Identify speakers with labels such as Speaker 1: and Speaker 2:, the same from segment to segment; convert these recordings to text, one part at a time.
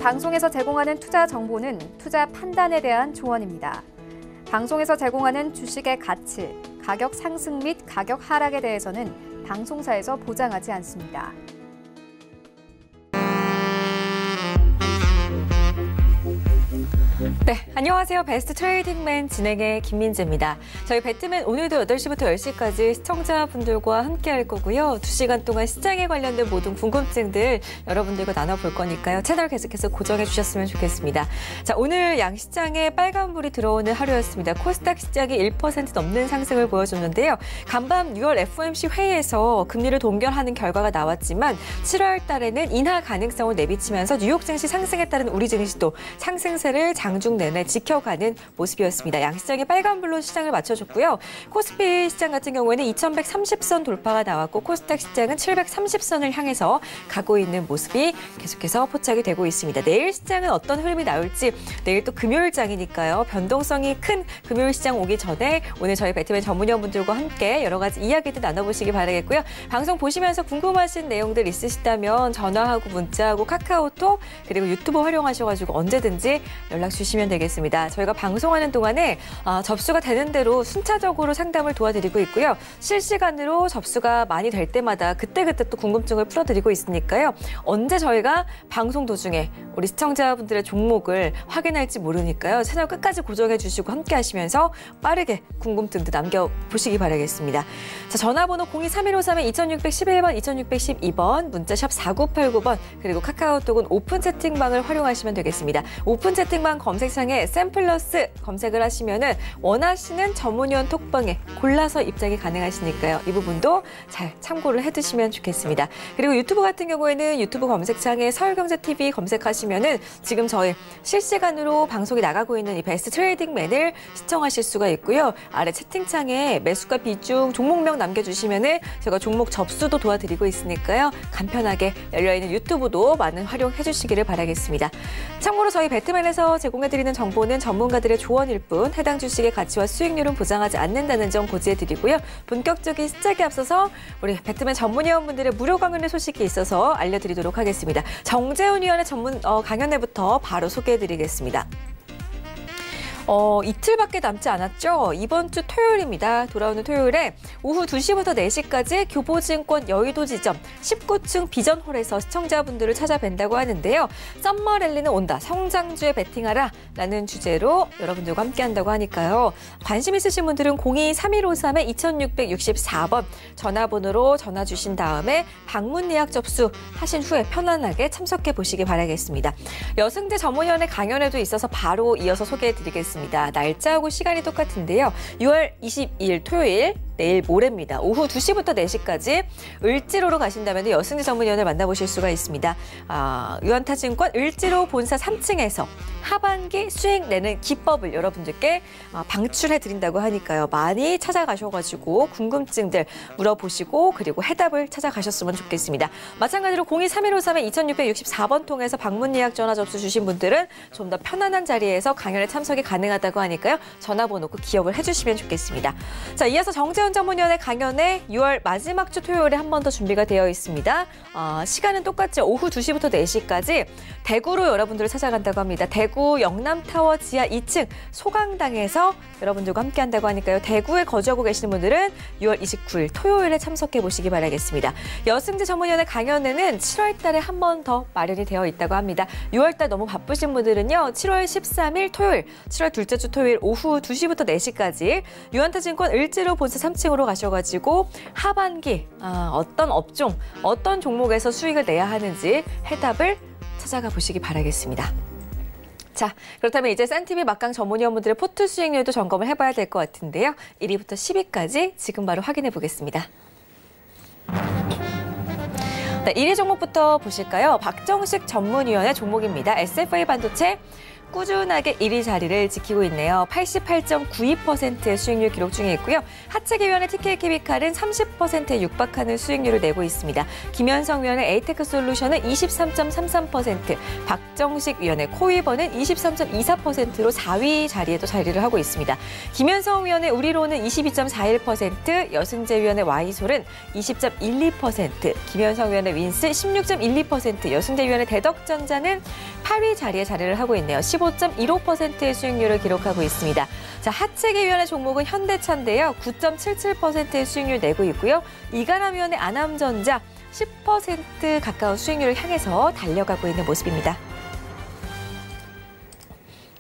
Speaker 1: 방송에서 제공하는 투자 정보는 투자 판단에 대한 조언입니다. 방송에서 제공하는 주식의 가치, 가격 상승 및 가격 하락에 대해서는 방송사에서 보장하지 않습니다.
Speaker 2: 네, 안녕하세요. 베스트 트레이딩맨 진행의 김민재입니다. 저희 배트맨 오늘도 8시부터 10시까지 시청자분들과 함께 할 거고요. 2시간 동안 시장에 관련된 모든 궁금증들 여러분들과 나눠볼 거니까요. 채널 계속해서 고정해 주셨으면 좋겠습니다. 자, 오늘 양시장에 빨간불이 들어오는 하루였습니다. 코스닥 시장이 1% 넘는 상승을 보여줬는데요. 간밤 6월 FOMC 회의에서 금리를 동결하는 결과가 나왔지만 7월 달에는 인하 가능성을 내비치면서 뉴욕 증시 상승에 따른 우리 증시도 상승세를 장중 내내 지켜가는 모습이었습니다. 양시장이 빨간불로 시장을 맞춰줬고요. 코스피 시장 같은 경우에는 2130선 돌파가 나왔고 코스닥 시장은 730선을 향해서 가고 있는 모습이 계속해서 포착이 되고 있습니다. 내일 시장은 어떤 흐름이 나올지 내일 또 금요일장이니까요. 변동성이 큰 금요일 시장 오기 전에 오늘 저희 배트맨 전문위원분들과 함께 여러 가지 이야기도 나눠보시기 바라겠고요. 방송 보시면서 궁금하신 내용들 있으시다면 전화하고 문자하고 카카오톡 그리고 유튜브 활용하셔가지고 언제든지 연락 주시면 되겠습니다. 저희가 방송하는 동안에 접수가 되는 대로 순차적으로 상담을 도와드리고 있고요. 실시간으로 접수가 많이 될 때마다 그때그때 또 궁금증을 풀어드리고 있으니까요. 언제 저희가 방송 도중에 우리 시청자분들의 종목을 확인할지 모르니까요. 채널 끝까지 고정해 주시고 함께 하시면서 빠르게 궁금증도 남겨보시기 바라겠습니다. 자, 전화번호 023153-2611번, 2612번, 문자샵 4989번, 그리고 카카오톡은 오픈 채팅방을 활용하시면 되겠습니다. 오픈 채팅방 검색창에 샘플러스 검색을 하시면은 원하시는 전문위원 톡방에 골라서 입장이 가능하시니까요. 이 부분도 잘 참고를 해두시면 좋겠습니다. 그리고 유튜브 같은 경우에는 유튜브 검색창에 서울경제TV 검색하시면은 지금 저희 실시간으로 방송이 나가고 있는 이 베스트 트레이딩맨을 시청하실 수가 있고요. 아래 채팅창에 매수가 비중, 종목명 남겨주시면은 제가 종목 접수도 도와드리고 있으니까요. 간편하게 열려있는 유튜브도 많은 활용해 주시기를 바라겠습니다. 참고로 저희 배트맨에서 제공해드리는 정보는 전문가들의 조언일 뿐 해당 주식의 가치와 수익률은 보장하지 않는다는 점 고지해드리고요. 본격적인 시작에 앞서서 우리 배트맨 전문위원분들의 무료 강연의 소식이 있어서 알려드리도록 하겠습니다. 정재훈 위원의 전문 강연회부터 바로 소개해드리겠습니다. 이틀밖에 남지 않았죠. 이번 주 토요일입니다. 돌아오는 토요일에 오후 2시부터 4시까지 교보증권 여의도 지점 19층 비전홀에서 시청자분들을 찾아뵌다고 하는데요. 썸머 랠리는 온다. 성장주에 베팅하라. 라는 주제로 여러분들과 함께한다고 하니까요. 관심 있으신 분들은 023153-2664번 전화번호로 전화 주신 다음에 방문 예약 접수하신 후에 편안하게 참석해 보시기 바라겠습니다. 여승재 전문위원의 강연에도 있어서 바로 이어서 소개해드리겠습니다. 날짜하고 시간이 똑같은데요. 6월 22일 토요일 내일 모레입니다. 오후 2시부터 4시까지 을지로로 가신다면 여승재 전문위원을 만나보실 수가 있습니다. 유한타증권 을지로 본사 3층에서 하반기 수익 내는 기법을 여러분들께 방출해드린다고 하니까요. 많이 찾아가셔가지고 궁금증들 물어보시고 그리고 해답을 찾아가셨으면 좋겠습니다. 마찬가지로 023153-2664번 통해서 방문 예약 전화 접수 주신 분들은 좀 더 편안한 자리에서 강연에 참석이 가능하다고 하니까요. 전화번호 꼭 기억을 해주시면 좋겠습니다. 자, 이어서 정재훈 전문위원의 강연에 6월 마지막 주 토요일에 한 번 더 준비가 되어 있습니다. 시간은 똑같죠. 오후 2시부터 4시까지 대구로 여러분들을 찾아간다고 합니다. 대구 영남타워 지하 2층 소강당에서 여러분들과 함께한다고 하니까요. 대구에 거주하고 계시는 분들은 6월 29일 토요일에 참석해 보시기 바라겠습니다. 여승재 전문위원의 강연회는 7월 달에 한 번 더 마련이 되어 있다고 합니다. 6월 달 너무 바쁘신 분들은요. 7월 13일 토요일, 7월 둘째 주 토요일 오후 2시부터 4시까지 유한타증권 을지로 본사 3층으로 가셔가지고 하반기 어떤 업종, 어떤 종목에서 수익을 내야 하는지 해답을 찾아가 보시기 바라겠습니다. 자, 그렇다면 이제 센티비 막강 전문위원분들의 포트 수익률도 점검을 해봐야 될 것 같은데요. 1위부터 10위까지 지금 바로 확인해 보겠습니다. 네, 1위 종목부터 보실까요? 박정식 전문위원의 종목입니다. SFA 반도체 꾸준하게 1위 자리를 지키고 있네요. 88.92%의 수익률 기록 중에 있고요. 하체기 위원회 TK케미칼은 30%에 육박하는 수익률을 내고 있습니다. 김현성 위원회 에이테크 솔루션은 23.33%, 박정식 위원회 코위버는 23.24%로 4위 자리에도 자리를 하고 있습니다. 김현성 위원회 우리로는 22.41%, 여승재 위원회 와이솔은 20.12%, 김현성 위원회 윈스 16.12%, 여승재 위원회 대덕전자는 8위 자리에 자리를 하고 있네요. 15.15%의 수익률을 기록하고 있습니다. 자, 하체기 위원회 종목은 현대차인데요. 9.77%의 수익률 내고 있고요. 이가람 위원회 아남전자 10% 가까운 수익률을 향해서 달려가고 있는 모습입니다.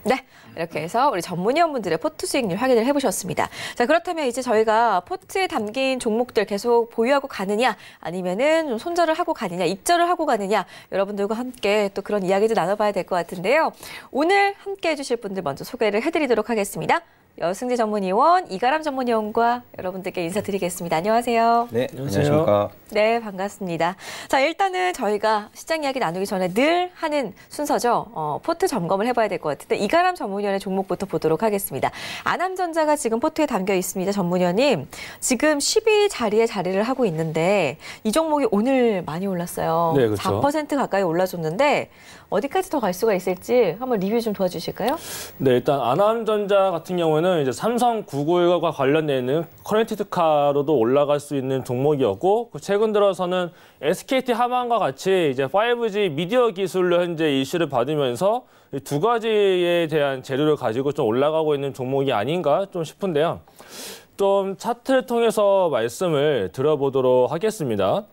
Speaker 2: 네. 이렇게 해서 우리 전문위원분들의 포트 수익률 확인을 해보셨습니다. 자, 그렇다면 이제 저희가 포트에 담긴 종목들 계속 보유하고 가느냐, 아니면은 좀 손절을 하고 가느냐, 입절을 하고 가느냐, 여러분들과 함께 또 그런 이야기도 나눠봐야 될 것 같은데요. 오늘 함께 해주실 분들 먼저 소개를 해드리도록 하겠습니다. 여승재 전문위원, 이가람 전문위원과 여러분들께 인사드리겠습니다. 안녕하세요.
Speaker 3: 네, 안녕하십니까.
Speaker 2: 네, 반갑습니다. 자, 일단은 저희가 시장 이야기 나누기 전에 늘 하는 순서죠. 포트 점검을 해봐야 될 것 같은데 이가람 전문위원의 종목부터 보도록 하겠습니다. 아남전자가 지금 포트에 담겨 있습니다. 전문위원님, 지금 10위 자리에 자리를 하고 있는데 이 종목이 오늘 많이 올랐어요.
Speaker 4: 네, 그렇죠.
Speaker 2: 4% 가까이 올라줬는데 어디까지 더 갈 수가 있을지 한번 리뷰 좀 도와주실까요?
Speaker 4: 네, 일단 아남전자 같은 경우에는 이제 삼성, 구글과 관련돼 있는 커넥티드카로도 올라갈 수 있는 종목이었고, 최근 들어서는 SKT 하만과 같이 이제 5G 미디어 기술로 현재 이슈를 받으면서 이 두 가지에 대한 재료를 가지고 좀 올라가고 있는 종목이 아닌가 좀 싶은데요. 좀 차트를 통해서 말씀을 들어보도록 하겠습니다.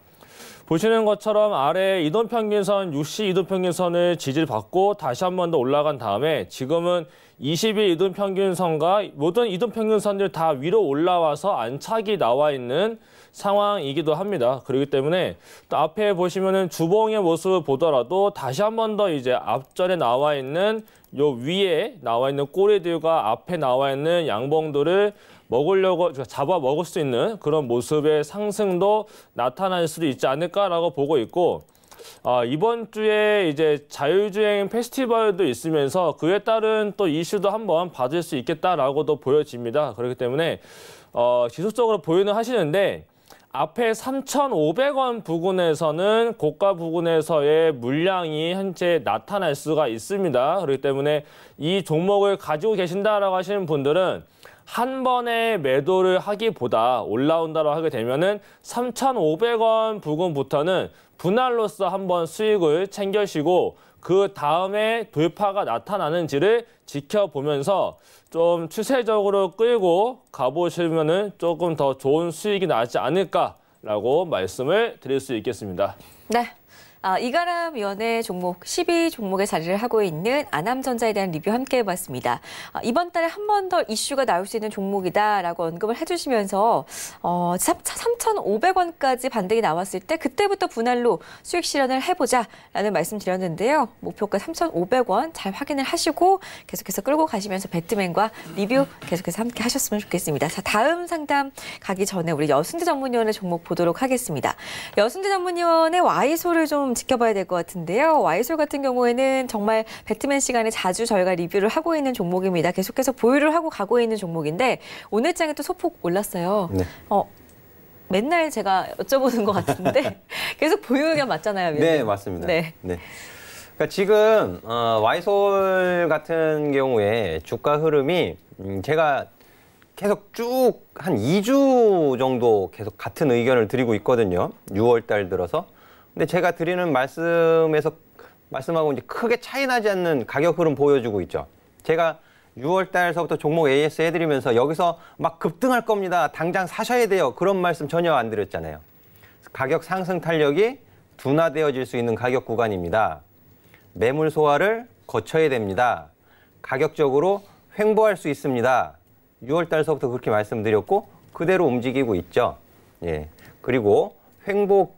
Speaker 4: 보시는 것처럼 아래 이동평균선, 60 이동평균선을 지지를 받고 다시 한 번 더 올라간 다음에 지금은 20일 이동평균선과 모든 이동평균선들 다 위로 올라와서 안착이 나와 있는 상황이기도 합니다. 그렇기 때문에 또 앞에 보시면은 주봉의 모습을 보더라도 다시 한 번 더 이제 앞전에 나와 있는 요 위에 나와 있는 꼬리들과 앞에 나와 있는 양봉들을 먹으려고 잡아 먹을 수 있는 그런 모습의 상승도 나타날 수도 있지 않을까라고 보고 있고, 이번 주에 이제 자율주행 페스티벌도 있으면서 그에 따른 또 이슈도 한번 받을 수 있겠다라고도 보여집니다. 그렇기 때문에 지속적으로 보유는 하시는데 앞에 3,500원 부근에서는 고가 부근에서의 물량이 현재 나타날 수가 있습니다. 그렇기 때문에 이 종목을 가지고 계신다라고 하시는 분들은 한 번에 매도를 하기보다 올라온다고 하게 되면은 3,500원 부근부터는 분할로서 한번 수익을 챙겨시고 그 다음에 돌파가 나타나는지를 지켜보면서 좀 추세적으로 끌고 가보시면은 조금 더 좋은 수익이 나지 않을까라고 말씀을 드릴 수 있겠습니다.
Speaker 2: 네. 이가람 위원회 종목 10위 종목에 자리를 하고 있는 아남전자에 대한 리뷰 함께 해봤습니다. 이번 달에 한 번 더 이슈가 나올 수 있는 종목이다라고 언급을 해주시면서 3,500원까지 반등이 나왔을 때 그때부터 분할로 수익 실현을 해보자라는 말씀 드렸는데요. 목표가 3,500원 잘 확인을 하시고 계속해서 끌고 가시면서 배트맨과 리뷰 계속해서 함께 하셨으면 좋겠습니다. 자, 다음 상담 가기 전에 우리 여승재 전문위원의 종목 보도록 하겠습니다. 여승재 전문위원의 와이솔을 좀 지켜봐야 될 것 같은데요. 와이솔 같은 경우에는 정말 배트맨 시간에 자주 저희가 리뷰를 하고 있는 종목입니다. 계속해서 보유를 하고 가고 있는 종목인데 오늘 장에 또 소폭 올랐어요.
Speaker 3: 네.
Speaker 2: 맨날 제가 여쭤보는 것 같은데 계속 보유 의견 맞잖아요. 위원님.
Speaker 3: 네, 맞습니다.
Speaker 2: 네.
Speaker 3: 그러니까 지금 와이솔 같은 경우에 주가 흐름이 제가 계속 쭉 한 2주 정도 계속 같은 의견을 드리고 있거든요. 6월 달 들어서. 근데 제가 드리는 말씀하고 이제 크게 차이 나지 않는 가격 흐름 보여주고 있죠. 제가 6월 달서부터 종목 AS 해드리면서 여기서 막 급등할 겁니다. 당장 사셔야 돼요. 그런 말씀 전혀 안 드렸잖아요. 가격 상승 탄력이 둔화되어질 수 있는 가격 구간입니다. 매물 소화를 거쳐야 됩니다. 가격적으로 횡보할 수 있습니다. 6월 달서부터 그렇게 말씀드렸고 그대로 움직이고 있죠. 예. 그리고 횡보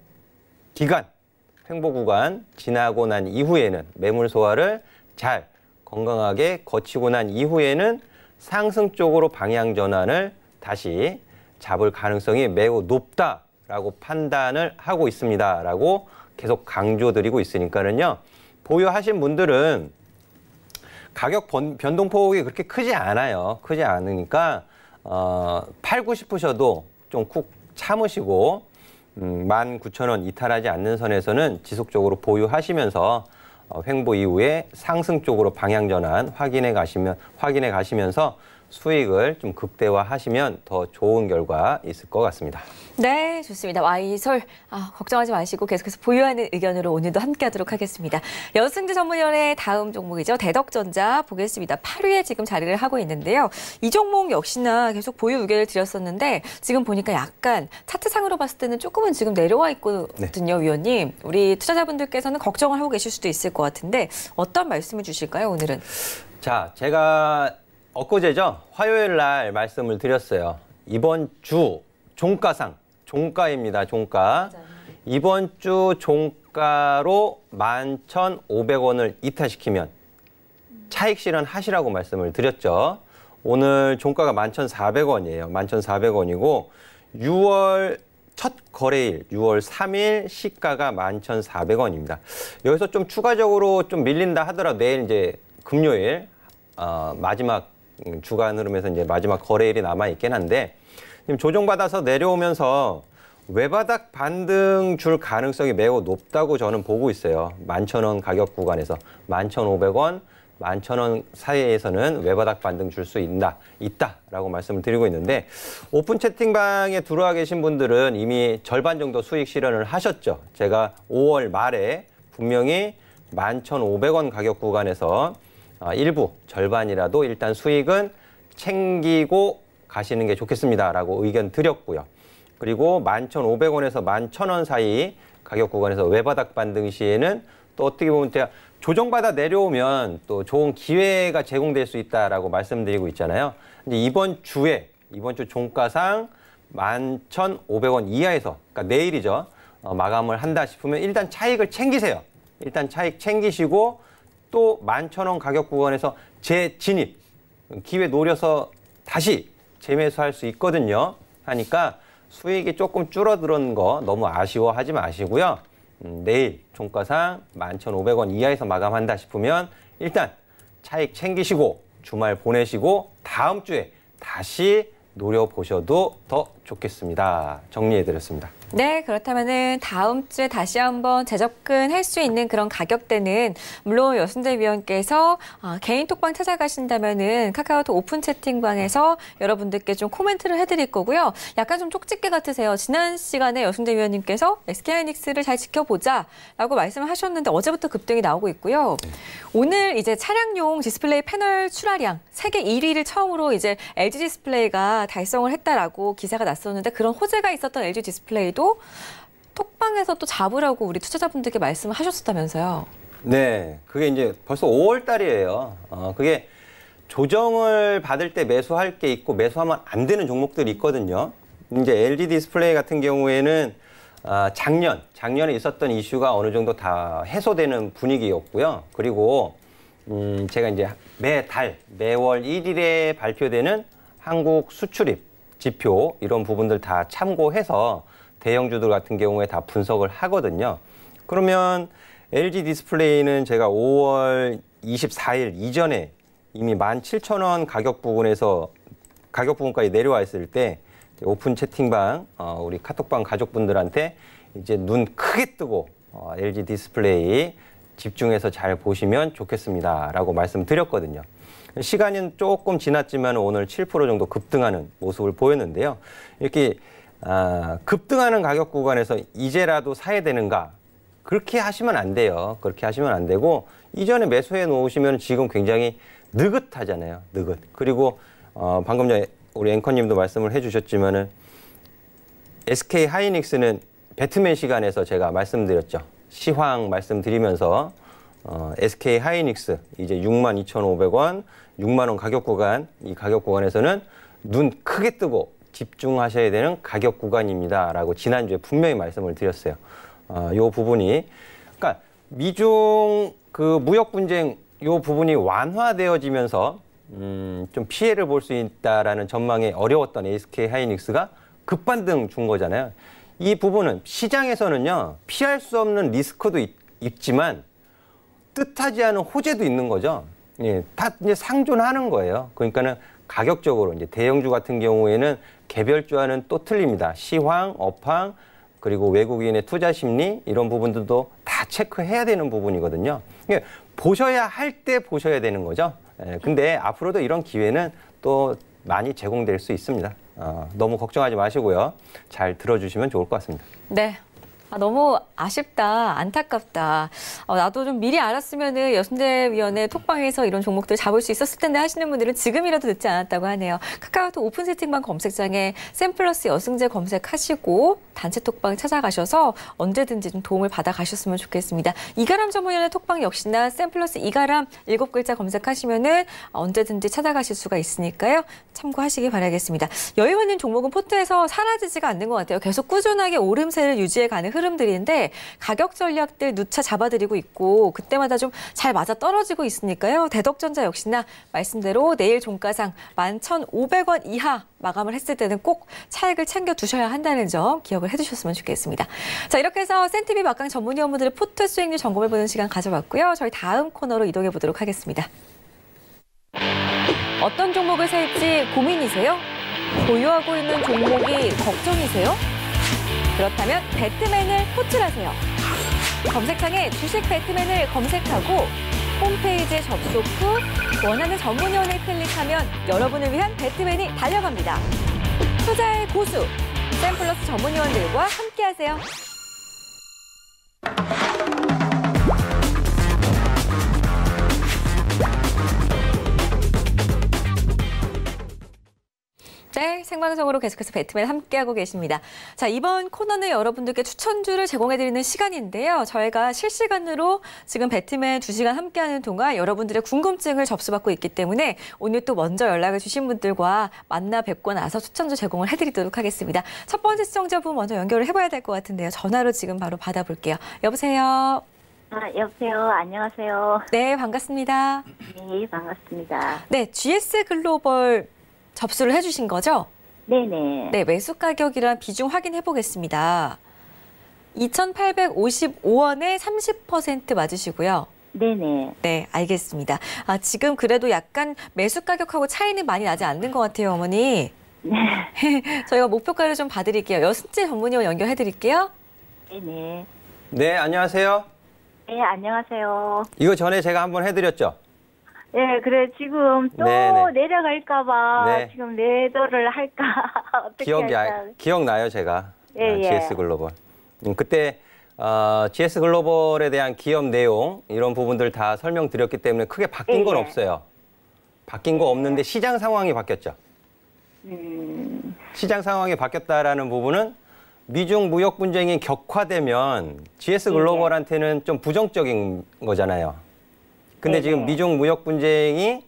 Speaker 3: 구간 지나고 난 이후에는 매물 소화를 잘 건강하게 거치고 난 이후에는 상승 쪽으로 방향 전환을 다시 잡을 가능성이 매우 높다라고 판단을 하고 있습니다라고 계속 강조드리고 있으니까는요. 보유하신 분들은 가격 변동폭이 그렇게 크지 않아요. 크지 않으니까 팔고 싶으셔도 좀 쿡 참으시고 19,000원 이탈하지 않는 선에서는 지속적으로 보유하시면서 횡보 이후에 상승 쪽으로 방향 전환 확인해 가시면서 수익을 좀 극대화하시면 더 좋은 결과 있을 것 같습니다.
Speaker 2: 네, 좋습니다. 와이솔 걱정하지 마시고 계속해서 보유하는 의견으로 오늘도 함께하도록 하겠습니다. 연승주 전문위원회 다음 종목이죠. 대덕전자 보겠습니다. 8위에 지금 자리를 하고 있는데요. 이 종목 역시나 계속 보유 의견을 드렸었는데 지금 보니까 약간 차트상으로 봤을 때는 조금은 지금 내려와 있거든요, 네. 위원님. 우리 투자자분들께서는 걱정을 하고 계실 수도 있을 것 같은데 어떤 말씀을 주실까요, 오늘은?
Speaker 3: 자, 제가 엊그제죠. 화요일 날 말씀을 드렸어요. 이번 주 종가상, 종가입니다. 종가. 맞아요. 이번 주 종가로 11,500원을 이탈시키면 차익 실현하시라고 말씀을 드렸죠. 오늘 종가가 11,400원이에요. 11,400원이고 6월 첫 거래일 6월 3일 시가가 11,400원입니다. 여기서 좀 추가적으로 좀 밀린다 하더라도 내일 이제 금요일 마지막 주간 흐름에서 이제 마지막 거래일이 남아 있긴 한데 지금 조정받아서 내려오면서 외바닥 반등 줄 가능성이 매우 높다고 저는 보고 있어요. 11,000원 가격 구간에서 11,500원, 11,000원 사이에서는 외바닥 반등 줄 수 있다라고 말씀을 드리고 있는데 오픈 채팅방에 들어와 계신 분들은 이미 절반 정도 수익 실현을 하셨죠. 제가 5월 말에 분명히 11,500원 가격 구간에서 일부 절반이라도 일단 수익은 챙기고 가시는 게 좋겠습니다라고 의견 드렸고요. 그리고 11,500원에서 11,000원 사이 가격 구간에서 외바닥 반등 시에는 또 어떻게 보면 조정받아 내려오면 또 좋은 기회가 제공될 수 있다라고 말씀드리고 있잖아요. 근데 이번 주 종가상 11,500원 이하에서, 그러니까 내일이죠. 마감을 한다 싶으면 일단 차익을 챙기세요. 일단 차익 챙기시고 또 11,000원 가격 구간에서 재진입, 기회 노려서 다시 재매수할 수 있거든요. 하니까 수익이 조금 줄어드는 거 너무 아쉬워하지 마시고요. 내일 종가상 11,500원 이하에서 마감한다 싶으면 일단 차익 챙기시고 주말 보내시고 다음 주에 다시 노려보셔도 더 좋겠습니다. 정리해드렸습니다.
Speaker 2: 네, 그렇다면은 다음 주에 다시 한번 재접근할 수 있는 그런 가격대는 물론 여순재 위원께서 개인 톡방 찾아가신다면은 카카오톡 오픈 채팅방에서 여러분들께 좀 코멘트를 해드릴 거고요. 약간 좀 쪽집게 같으세요. 지난 시간에 여순재 위원님께서 SK하이닉스를 잘 지켜보자라고 말씀을 하셨는데 어제부터 급등이 나오고 있고요. 오늘 이제 차량용 디스플레이 패널 출하량 세계 1위를 처음으로 이제 LG 디스플레이가 달성을 했다라고 기사가 났었는데 그런 호재가 있었던 LG 디스플레이도 톡방에서 또 잡으라고 우리 투자자분들께 말씀을 하셨었다면서요.
Speaker 3: 네, 그게 이제 벌써 5월 달이에요. 그게 조정을 받을 때 매수할 게 있고 매수하면 안 되는 종목들이 있거든요. 이제 LG 디스플레이 같은 경우에는 작년에 있었던 이슈가 어느 정도 다 해소되는 분위기였고요. 그리고 제가 이제 매월 1일에 발표되는 한국 수출입 지표 이런 부분들 다 참고해서 대형주들 같은 경우에 다 분석을 하거든요. 그러면 LG 디스플레이는 제가 5월 24일 이전에 이미 17,000원 가격 부분까지 내려와 있을 때 오픈 채팅방 우리 카톡방 가족분들한테 이제 눈 크게 뜨고 LG 디스플레이 집중해서 잘 보시면 좋겠습니다라고 말씀드렸거든요. 시간은 조금 지났지만 오늘 7% 정도 급등하는 모습을 보였는데요. 이렇게 급등하는 가격 구간에서 이제라도 사야 되는가? 그렇게 하시면 안 돼요. 그렇게 하시면 안 되고 이전에 매수해 놓으시면 지금 굉장히 느긋하잖아요. 느긋. 그리고 방금 전에 우리 앵커님도 말씀을 해주셨지만은 SK 하이닉스는 배트맨 시간에서 제가 말씀드렸죠. 시황 말씀드리면서 SK 하이닉스 이제 62,500원, 6만 원 가격 구간, 이 가격 구간에서는 눈 크게 뜨고 집중하셔야 되는 가격 구간입니다라고 지난주에 분명히 말씀을 드렸어요. 요 부분이 그러니까 미중 그 무역 분쟁 요 부분이 완화되어지면서 좀 피해를 볼 수 있다라는 전망에 어려웠던 SK 하이닉스가 급반등 준 거잖아요. 이 부분은 시장에서는요 피할 수 없는 리스크도 있지만 뜻하지 않은 호재도 있는 거죠. 예, 다 이제 상존하는 거예요. 그러니까는 가격적으로 이제 대형주 같은 경우에는 개별주와는 또 틀립니다. 시황, 업황, 그리고 외국인의 투자 심리 이런 부분들도 다 체크해야 되는 부분이거든요. 그러니까 보셔야 할 때 보셔야 되는 거죠. 예, 근데 앞으로도 이런 기회는 또 많이 제공될 수 있습니다. 너무 걱정하지 마시고요. 잘 들어주시면 좋을 것 같습니다.
Speaker 2: 네. 너무 아쉽다, 안타깝다. 나도 좀 미리 알았으면은 여순대위원회 톡방에서 이런 종목들 잡을 수 있었을 텐데 하시는 분들은 지금이라도 늦지 않았다고 하네요. 카카오톡 오픈 채팅방 검색창에 샘플러스 여승재 검색하시고 단체 톡방 찾아가셔서 언제든지 좀 도움을 받아가셨으면 좋겠습니다. 이가람 전문위원회 톡방 역시나 샘플러스 이가람 7글자 검색하시면은 언제든지 찾아가실 수가 있으니까요. 참고하시기 바라겠습니다. 여유 있는 종목은 포트에서 사라지지가 않는 것 같아요. 계속 꾸준하게 오름세를 유지해가는 흐름들인데 가격 전략들 누차 잡아드리고 있고 그때마다 좀 잘 맞아 떨어지고 있으니까요. 대덕전자 역시나 말씀대로 내일 종가상 11,500원 이하 마감을 했을 때는 꼭 차익을 챙겨 두셔야 한다는 점 기억을 해두셨으면 좋겠습니다. 자, 이렇게 해서 센티비 막강 전문위원분들의 포트 수익률 점검해보는 시간 가져봤고요. 저희 다음 코너로 이동해 보도록 하겠습니다. 어떤 종목을 살지 고민이세요? 보유하고 있는 종목이 걱정이세요? 그렇다면 배트맨을 호출하세요. 검색창에 주식 배트맨을 검색하고 홈페이지에 접속 후 원하는 전문위원을 클릭하면 여러분을 위한 배트맨이 달려갑니다. 투자의 고수, 샘플러스 전문위원들과 함께하세요. 네, 생방송으로 계속해서 배트맨 함께하고 계십니다. 자, 이번 코너는 여러분들께 추천주를 제공해드리는 시간인데요. 저희가 실시간으로 지금 배트맨 2시간 함께하는 동안 여러분들의 궁금증을 접수받고 있기 때문에 오늘 또 먼저 연락을 주신 분들과 만나 뵙고 나서 추천주 제공을 해드리도록 하겠습니다. 첫 번째 시청자분 먼저 연결을 해봐야 될 것 같은데요. 전화로 지금 바로 받아볼게요. 여보세요?
Speaker 5: 여보세요. 안녕하세요.
Speaker 2: 네, 반갑습니다.
Speaker 5: 네, 반갑습니다.
Speaker 2: 네, GS 글로벌 접수를 해주신 거죠?
Speaker 5: 네네.
Speaker 2: 네, 매수 가격이랑 비중 확인해 보겠습니다. 2,855원에 30% 맞으시고요.
Speaker 5: 네네.
Speaker 2: 네, 알겠습니다. 지금 그래도 약간 매수 가격하고 차이는 많이 나지 않는 것 같아요, 어머니.
Speaker 5: 네.
Speaker 2: 저희가 목표가를 좀 봐드릴게요. 여순재 전문위원 연결해 드릴게요.
Speaker 5: 네네.
Speaker 3: 네, 안녕하세요.
Speaker 5: 네, 안녕하세요.
Speaker 3: 이거 전에 제가 한번 해드렸죠?
Speaker 5: 네, 그래, 지금 또
Speaker 3: 네네.
Speaker 5: 내려갈까봐
Speaker 3: 네.
Speaker 5: 지금 매도를 할까, 어떻게 할까.
Speaker 3: 기억나요, 제가.
Speaker 5: 예, 예.
Speaker 3: GS 글로벌. 그때 GS 글로벌에 대한 기업 내용 이런 부분들 다 설명드렸기 때문에 크게 바뀐 건
Speaker 5: 예, 예.
Speaker 3: 없어요. 바뀐 거 없는데 시장 상황이 바뀌었죠. 시장 상황이 바뀌었다라는 부분은 미중 무역 분쟁이 격화되면 GS 글로벌한테는 좀 부정적인 거잖아요. 근데
Speaker 5: 네네.
Speaker 3: 지금 미중 무역 분쟁이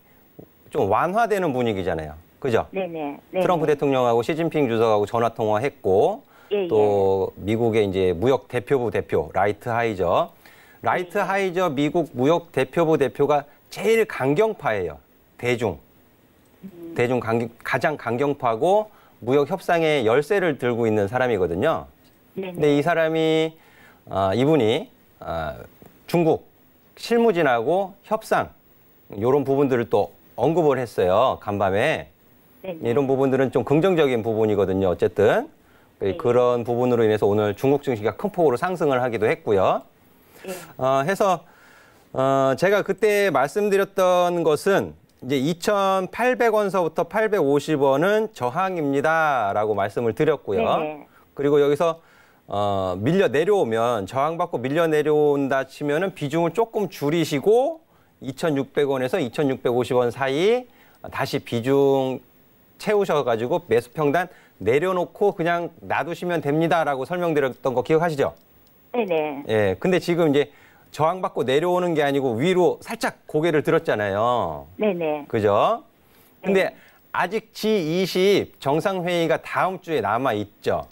Speaker 3: 좀 완화되는 분위기잖아요. 그죠?
Speaker 5: 네네.
Speaker 3: 트럼프 대통령하고 시진핑 주석하고 전화 통화했고
Speaker 5: 예,
Speaker 3: 또 미국의 이제 무역 대표부 대표 라이트 하이저 미국 무역 대표부 대표가 제일 강경파예요. 가장 강경파고 무역 협상에 열쇠를 들고 있는 사람이거든요.
Speaker 5: 네네.
Speaker 3: 근데 이 사람이 이분이 중국 실무진하고 협상 이런 부분들을 또 언급을 했어요. 간밤에.
Speaker 5: 네네.
Speaker 3: 이런 부분들은 좀 긍정적인 부분이거든요. 어쨌든
Speaker 5: 네.
Speaker 3: 그런 부분으로 인해서 오늘 중국 증시가 큰 폭으로 상승을 하기도 했고요.
Speaker 5: 네.
Speaker 3: 해서 제가 그때 말씀드렸던 것은 이제 2,800원서부터 850원은 저항입니다라고 말씀을 드렸고요.
Speaker 5: 네네.
Speaker 3: 그리고 여기서 밀려 내려오면 저항받고 밀려 내려온다 치면은 비중을 조금 줄이시고 2,600원에서 2,650원 사이 다시 비중 채우셔가지고 매수 평단 내려놓고 그냥 놔두시면 됩니다라고 설명드렸던 거 기억하시죠?
Speaker 5: 네네.
Speaker 3: 예. 근데 지금 이제 저항받고 내려오는 게 아니고 위로 살짝 고개를 들었잖아요.
Speaker 5: 네네.
Speaker 3: 그죠? 근데 아직 G20 정상회의가 다음 주에 남아있죠.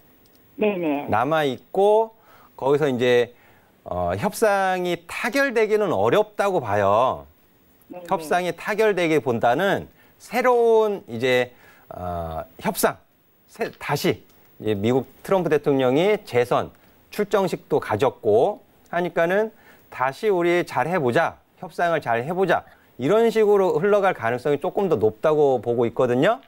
Speaker 5: 네네.
Speaker 3: 남아있고 거기서 이제 협상이 타결되기는 어렵다고 봐요.
Speaker 5: 네네.
Speaker 3: 협상이 타결되기보다는 새로운 이제 협상 다시 이제 미국 트럼프 대통령이 재선 출정식도 가졌고 하니까는 다시 우리 잘 해보자 협상을 잘 해보자 이런 식으로 흘러갈 가능성이 조금 더 높다고 보고 있거든요.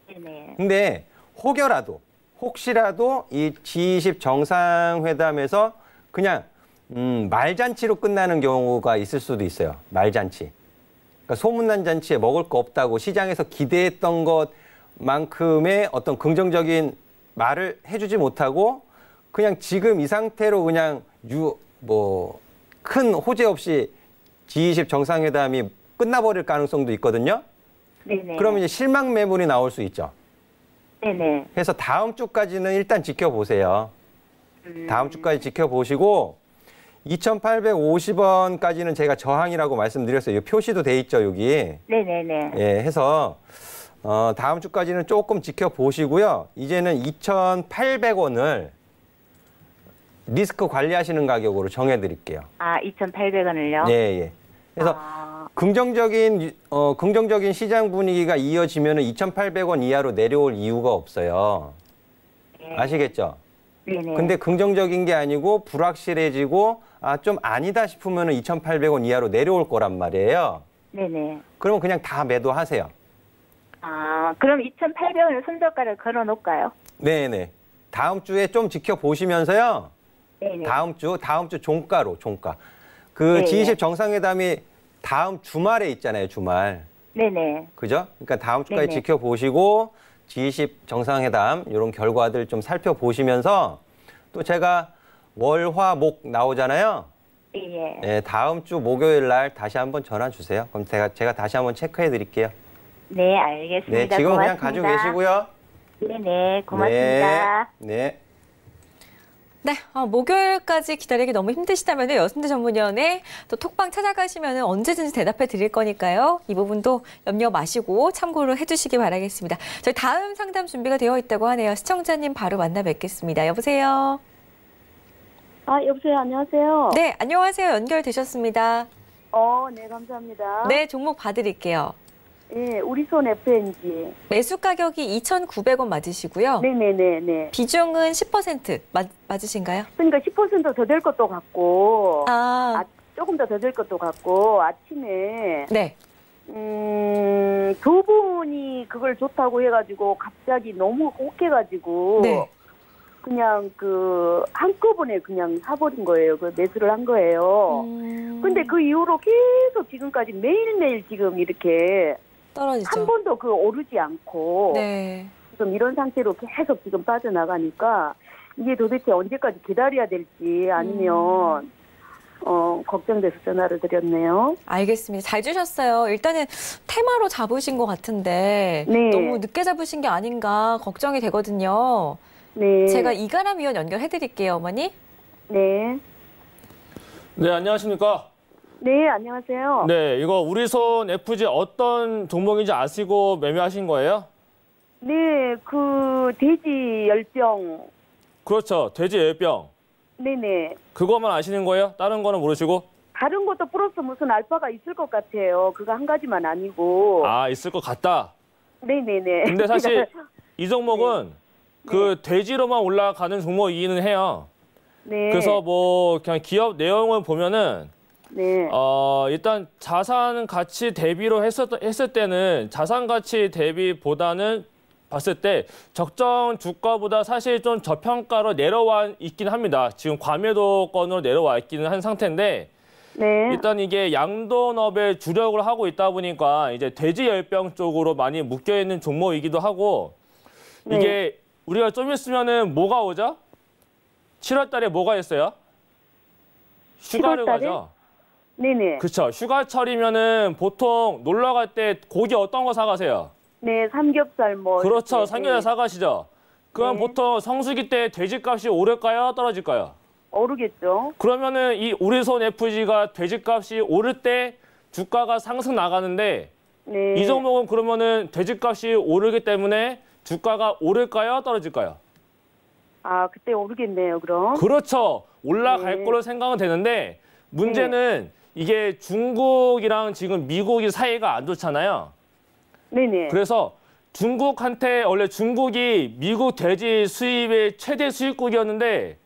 Speaker 5: 네네.
Speaker 3: 근데 혹시라도 이 G20 정상회담에서 그냥 말잔치로 끝나는 경우가 있을 수도 있어요. 말잔치. 그러니까 소문난 잔치에 먹을 거 없다고 시장에서 기대했던 것만큼의 어떤 긍정적인 말을 해주지 못하고 그냥 지금 이 상태로 그냥 큰 호재 없이 G20 정상회담이 끝나버릴 가능성도 있거든요.
Speaker 5: 네네.
Speaker 3: 그러면 이제 실망 매물이 나올 수 있죠.
Speaker 5: 네네.
Speaker 3: 그래서 다음 주까지는 일단 지켜보세요. 다음 주까지 지켜보시고 2,850원까지는 제가 저항이라고 말씀드렸어요. 여기 표시도 돼 있죠, 여기.
Speaker 5: 네네네.
Speaker 3: 예, 해서 다음 주까지는 조금 지켜보시고요. 이제는 2,800원을 리스크 관리하시는 가격으로 정해드릴게요.
Speaker 5: 아, 2,800원을요?
Speaker 3: 예, 예. 그래서 긍정적인 시장 분위기가 이어지면은 2,800원 이하로 내려올 이유가 없어요.
Speaker 5: 네.
Speaker 3: 아시겠죠?
Speaker 5: 네네.
Speaker 3: 근데 긍정적인 게 아니고 불확실해지고 좀 아니다 싶으면은 2,800원 이하로 내려올 거란 말이에요.
Speaker 5: 네네.
Speaker 3: 그러면 그냥 다 매도하세요.
Speaker 5: 아, 그럼 2,800원을 손절가를 걸어 놓을까요?
Speaker 3: 네, 네. 다음 주에 좀 지켜보시면서요.
Speaker 5: 네네.
Speaker 3: 다음 주 종가.
Speaker 5: 네.
Speaker 3: G20 정상회담이 다음 주말에 있잖아요, 주말.
Speaker 5: 네네.
Speaker 3: 그죠? 그러니까 다음 주까지
Speaker 5: 네네.
Speaker 3: 지켜보시고 G20 정상회담 이런 결과들 좀 살펴보시면서 또 제가 월, 화, 목 나오잖아요.
Speaker 5: 예.
Speaker 3: 네, 다음 주 목요일 날 다시 한번 전화 주세요. 그럼 제가 다시 한번 체크해 드릴게요.
Speaker 5: 네, 알겠습니다.
Speaker 3: 네, 지금 그냥
Speaker 5: 고맙습니다.
Speaker 3: 가지고 계시고요.
Speaker 5: 네네, 고맙습니다.
Speaker 3: 네.
Speaker 2: 네, 목요일까지 기다리기 너무 힘드시다면 여순대 전문위원회 또 톡방 찾아가시면 언제든지 대답해 드릴 거니까요. 이 부분도 염려 마시고 참고로 해주시기 바라겠습니다. 저희 다음 상담 준비가 되어 있다고 하네요. 시청자님 바로 만나 뵙겠습니다. 여보세요?
Speaker 6: 여보세요. 안녕하세요.
Speaker 2: 네, 안녕하세요. 연결되셨습니다.
Speaker 6: 네, 감사합니다.
Speaker 2: 네, 종목 봐드릴게요.
Speaker 6: 예, 우리손 FNG.
Speaker 2: 매수 가격이 2,900원 맞으시고요.
Speaker 6: 네네네네.
Speaker 2: 비중은 10% 맞으신가요?
Speaker 6: 그러니까 10% 더 될 것도 같고, 조금 더 될 것도 같고, 아침에,
Speaker 2: 네.
Speaker 6: 두 분이 그걸 좋다고 해가지고, 갑자기 너무 혹해가지고,
Speaker 2: 네.
Speaker 6: 그냥 한꺼번에 그냥 사버린 거예요. 매수를 한 거예요. 근데 그 이후로 계속 지금까지 매일매일 지금 이렇게,
Speaker 2: 떨어지죠.
Speaker 6: 한 번도 오르지 않고
Speaker 2: 네.
Speaker 6: 지금 이런 상태로 계속 지금 빠져나가니까 이게 도대체 언제까지 기다려야 될지 아니면 걱정돼서 전화를 드렸네요.
Speaker 2: 알겠습니다. 잘 주셨어요. 일단은 테마로 잡으신 것 같은데
Speaker 6: 네.
Speaker 2: 너무 늦게 잡으신 게 아닌가 걱정이 되거든요.
Speaker 6: 네.
Speaker 2: 제가 이가람 위원 연결해드릴게요, 어머니.
Speaker 6: 네.
Speaker 4: 네, 안녕하십니까?
Speaker 6: 네, 안녕하세요.
Speaker 4: 네, 이거 우리손 FG 어떤 종목인지 아시고 매매하신 거예요?
Speaker 6: 네, 돼지 열병.
Speaker 4: 그렇죠. 돼지 열병.
Speaker 6: 네네.
Speaker 4: 그거만 아시는 거예요? 다른 거는 모르시고?
Speaker 6: 다른 것도 플러스 무슨 알파가 있을 것 같아요. 그거 한 가지만 아니고.
Speaker 4: 있을 것 같다.
Speaker 6: 네네네.
Speaker 4: 근데 사실 이 종목은 돼지로만 올라가는 종목이기는 해요.
Speaker 6: 네.
Speaker 4: 그래서 그냥 기업 내용을 보면은
Speaker 6: 네.
Speaker 4: 일단 자산 가치 대비로 했을 때는 자산 가치 대비보다는 봤을 때 적정 주가보다 사실 좀 저평가로 내려와 있긴 합니다. 지금 과매도권으로 내려와 있기는 한 상태인데
Speaker 6: 네.
Speaker 4: 일단 이게 양돈업에 주력을 하고 있다 보니까 이제 돼지 열병 쪽으로 많이 묶여 있는 종목이기도 하고 이게 우리가 좀 있으면은 뭐가 오죠? 7월 달에 뭐가 있어요? 휴가를
Speaker 6: 7월 달에?
Speaker 4: 가죠.
Speaker 6: 네네.
Speaker 4: 그렇죠. 휴가철이면은 보통 놀러 갈 때 고기 어떤 거 사가세요?
Speaker 6: 네, 삼겹살
Speaker 4: 그렇죠.
Speaker 6: 이렇게.
Speaker 4: 삼겹살 사가시죠. 그럼
Speaker 6: 네. 보통
Speaker 4: 보통 성수기 때 돼지값이 오를까요? 떨어질까요?
Speaker 6: 오르겠죠.
Speaker 4: 그러면은 이 우리손 FG가 돼지값이 오를 때 주가가 상승 나가는데
Speaker 6: 네.
Speaker 4: 이 종목은 그러면은 돼지값이 오르기 때문에 주가가 오를까요? 떨어질까요?
Speaker 6: 그때 오르겠네요, 그럼.
Speaker 4: 그렇죠. 올라갈
Speaker 6: 네.
Speaker 4: 거로 생각은 되는데 문제는 이게 중국이랑 지금 미국이 사이가 안 좋잖아요.
Speaker 6: 네네.
Speaker 4: 그래서 중국한테 원래 중국이 미국 돼지 수입의 최대 수입국이었는데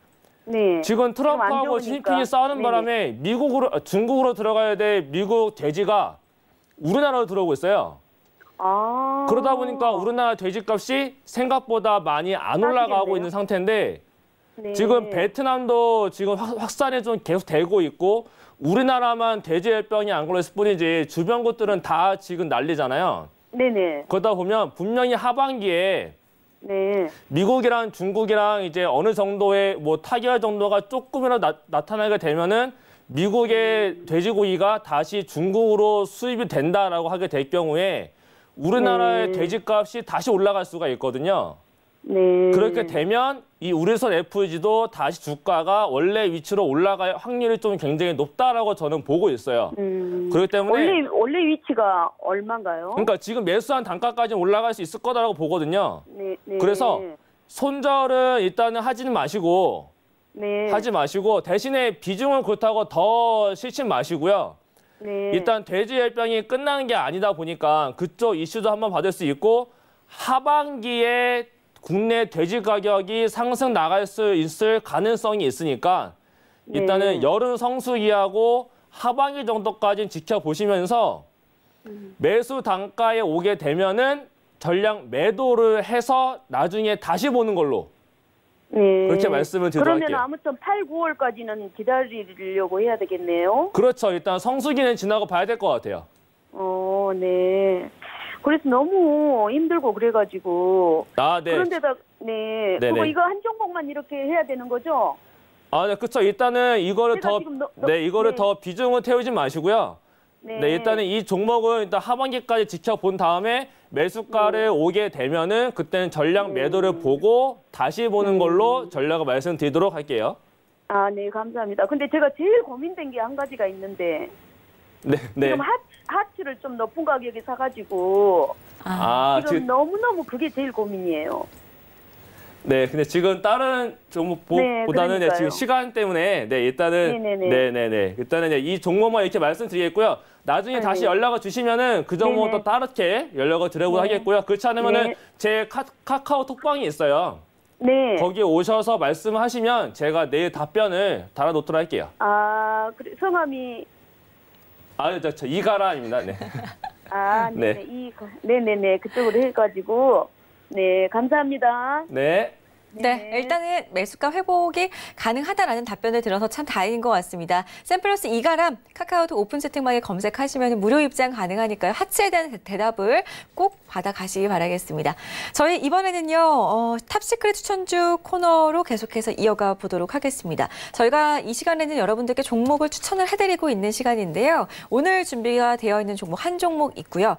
Speaker 6: 네.
Speaker 4: 지금
Speaker 6: 안
Speaker 4: 트럼프하고
Speaker 6: 좋으니까.
Speaker 4: 시진핑이 싸우는
Speaker 6: 네네.
Speaker 4: 바람에 중국으로 들어가야 될 미국 돼지가 우리나라로 들어오고 있어요.
Speaker 6: 아.
Speaker 4: 그러다 보니까 우리나라 돼지값이 생각보다 많이 안 올라가고
Speaker 6: 따지겠네요.
Speaker 4: 있는 상태인데
Speaker 6: 네.
Speaker 4: 지금 베트남도 지금 확산이 좀 계속 되고 있고 우리나라만 돼지열병이 안 걸렸을 뿐이지 주변 곳들은 다 지금 난리잖아요.
Speaker 6: 네네.
Speaker 4: 그러다 보면 분명히 하반기에
Speaker 6: 네.
Speaker 4: 미국이랑 중국이랑 이제 어느 정도의 뭐 타결 정도가 조금이라도 나타나게 되면은 미국의 돼지고기가 다시 중국으로 수입이 된다라고 하게 될 경우에 우리나라의 돼지값이 다시 올라갈 수가 있거든요.
Speaker 6: 네.
Speaker 4: 그렇게 되면 이 우리선 FG도 다시 주가가 원래 위치로 올라갈 확률이 좀 굉장히 높다라고 저는 보고 있어요. 그렇기 때문에
Speaker 6: 원래 위치가 얼마인가요?
Speaker 4: 그러니까 지금 매수한 단가까지 올라갈 수 있을 거다라고 보거든요.
Speaker 6: 네. 네.
Speaker 4: 그래서 손절은 일단은 하지는 마시고
Speaker 6: 네.
Speaker 4: 하지 마시고 대신에 비중은 그렇다고 더 싫지 마시고요.
Speaker 6: 네.
Speaker 4: 일단 돼지열병이 끝나는 게 아니다 보니까 그쪽 이슈도 한번 받을 수 있고 하반기에 국내 돼지 가격이 상승 나갈 수 있을 가능성이 있으니까 일단은 여름 성수기하고 하반기 정도까지 지켜보시면서 매수 단가에 오게 되면은 전량 매도를 해서 나중에 다시 보는 걸로
Speaker 6: 네.
Speaker 4: 그렇게 말씀을 드리도록
Speaker 6: 그러면
Speaker 4: 할게요.
Speaker 6: 아무튼 8, 9월까지는 기다리려고 해야 되겠네요.
Speaker 4: 그렇죠. 일단 성수기는 지나고 봐야 될 것 같아요.
Speaker 6: 네. 그래서 너무 힘들고 그래가지고.
Speaker 4: 아, 네.
Speaker 6: 그런데다, 네.
Speaker 4: 네네.
Speaker 6: 그거 이거 한 종목만 이렇게 해야 되는 거죠?
Speaker 4: 아, 네, 그렇죠. 일단은 이거를
Speaker 6: 제가
Speaker 4: 더,
Speaker 6: 지금
Speaker 4: 이거를
Speaker 6: 네.
Speaker 4: 더 비중을 태우지 마시고요.
Speaker 6: 네.
Speaker 4: 네, 일단은 이 종목은 일단 하반기까지 지켜본 다음에 매수가를 오게 되면은 그때는 전량 매도를 보고 다시 보는 걸로 전략을 말씀드리도록 할게요.
Speaker 6: 아, 네, 감사합니다. 근데 제가 제일 고민된 게 한 가지가 있는데.
Speaker 4: 네, 네.
Speaker 6: 지금 하츠를 좀 높은 가격에 사가지고.
Speaker 4: 아,
Speaker 6: 지금 너무너무 그게 제일 고민이에요.
Speaker 4: 네, 근데 지금 다른 종목보다는
Speaker 6: 그러니까요.
Speaker 4: 지금 시간 때문에 일단은
Speaker 6: 네네네.
Speaker 4: 일단은 이 종목만 이렇게 말씀드리겠고요. 나중에 다시 연락을 주시면은 그 종목도
Speaker 6: 네네.
Speaker 4: 다르게 연락을 드리고 하겠고요. 그렇지 않으면은
Speaker 6: 네.
Speaker 4: 제 카카오 톡방이 있어요.
Speaker 6: 네.
Speaker 4: 거기에 오셔서 말씀하시면 제가 내일 답변을 달아놓도록 할게요.
Speaker 6: 아, 그래, 성함이.
Speaker 4: 아, 저 이가라입니다. 네.
Speaker 6: 아, 네. 네네네. 그쪽으로 해가지고. 네, 감사합니다.
Speaker 4: 네.
Speaker 2: 네, 일단은 매수가 회복이 가능하다라는 답변을 들어서 참 다행인 것 같습니다. 샘플러스 이가람 카카오톡 오픈 채팅방에 검색하시면 무료 입장 가능하니까요. 하츠에 대한 대답을 꼭 받아가시기 바라겠습니다. 저희 이번에는요, 탑시크릿 추천주 코너로 계속해서 이어가 보도록 하겠습니다. 저희가 이 시간에는 여러분들께 종목을 추천을 해드리고 있는 시간인데요. 오늘 준비가 되어 있는 종목 한 종목 있고요.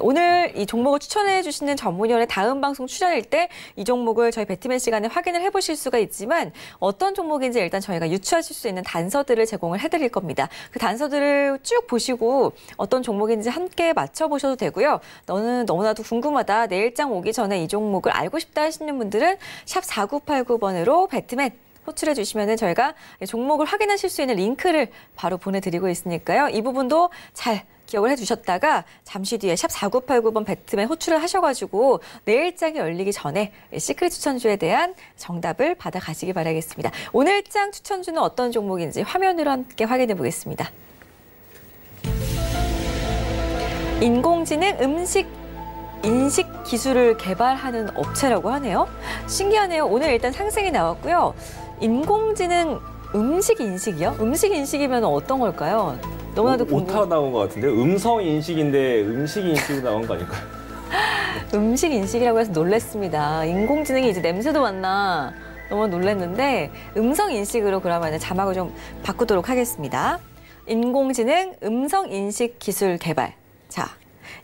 Speaker 2: 오늘 이 종목을 추천해 주시는 전문위원의 다음 방송 출연일 때 이 종목을 저희 배트맨 시간에 확인을 해보실 수가 있지만 어떤 종목인지 일단 저희가 유추하실 수 있는 단서들을 제공을 해드릴 겁니다. 그 단서들을 쭉 보시고 어떤 종목인지 함께 맞춰보셔도 되고요. 너는 너무나도 궁금하다. 내일장 오기 전에 이 종목을 알고 싶다 하시는 분들은 샵 4989번으로 배트맨 호출해 주시면 저희가 종목을 확인하실 수 있는 링크를 바로 보내드리고 있으니까요. 이 부분도 잘 기억을 해두셨다가 잠시 뒤에 샵 4989번 배트맨 호출을 하셔가지고 내일장이 열리기 전에 시크릿 추천주에 대한 정답을 받아가시기 바라겠습니다. 오늘장 추천주는 어떤 종목인지 화면으로 함께 확인해 보겠습니다. 인공지능 음식 인식 기술을 개발하는 업체라고 하네요. 신기하네요. 오늘 일단 상승이 나왔고요. 인공지능 음식 인식이요? 음식 인식이면 어떤 걸까요? 너무나도
Speaker 4: 오타가 나온 것 같은데 음성 인식인데 음식 인식이 나온 거 아닐까요?
Speaker 2: 음식 인식이라고 해서 놀랬습니다. 인공지능이 이제 냄새도 맡나 너무 놀랐는데 음성 인식으로 그러면 자막을 좀 바꾸도록 하겠습니다. 인공지능 음성 인식 기술 개발. 자,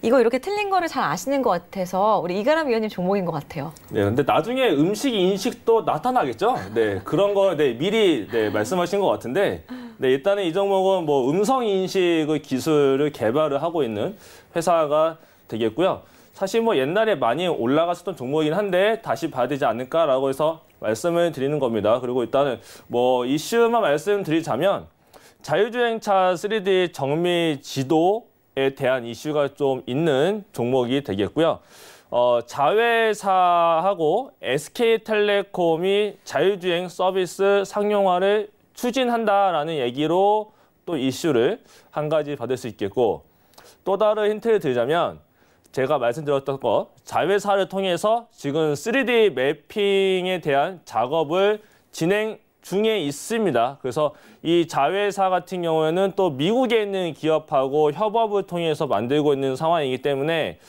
Speaker 2: 이거 이렇게 틀린 거를 잘 아시는 것 같아서 우리 이가람 위원님 종목인 것 같아요.
Speaker 4: 네, 근데 나중에 음식 인식도 나타나겠죠? 네, 그런 거 미리 말씀하신 것 같은데, 일단은 이 종목은 뭐 음성 인식 기술을 개발을 하고 있는 회사가 되겠고요. 사실 뭐 옛날에 많이 올라갔었던 종목이긴 한데 다시 봐야 되지 않을까라고 해서 말씀을 드리는 겁니다. 그리고 일단은 뭐 이슈만 말씀드리자면 자율주행차 3D 정밀 지도에 대한 이슈가 좀 있는 종목이 되겠고요. 자회사하고 SK텔레콤이 자율주행 서비스 상용화를 추진한다라는 얘기로 또 이슈를 한 가지 받을 수 있겠고, 또 다른 힌트를 드리자면 제가 말씀드렸던 것, 자회사를 통해서 지금 3D 매핑에 대한 작업을 진행 중에 있습니다. 그래서 이 자회사 같은 경우에는 또 미국에 있는 기업하고 협업을 통해서 만들고 있는 상황이기 때문에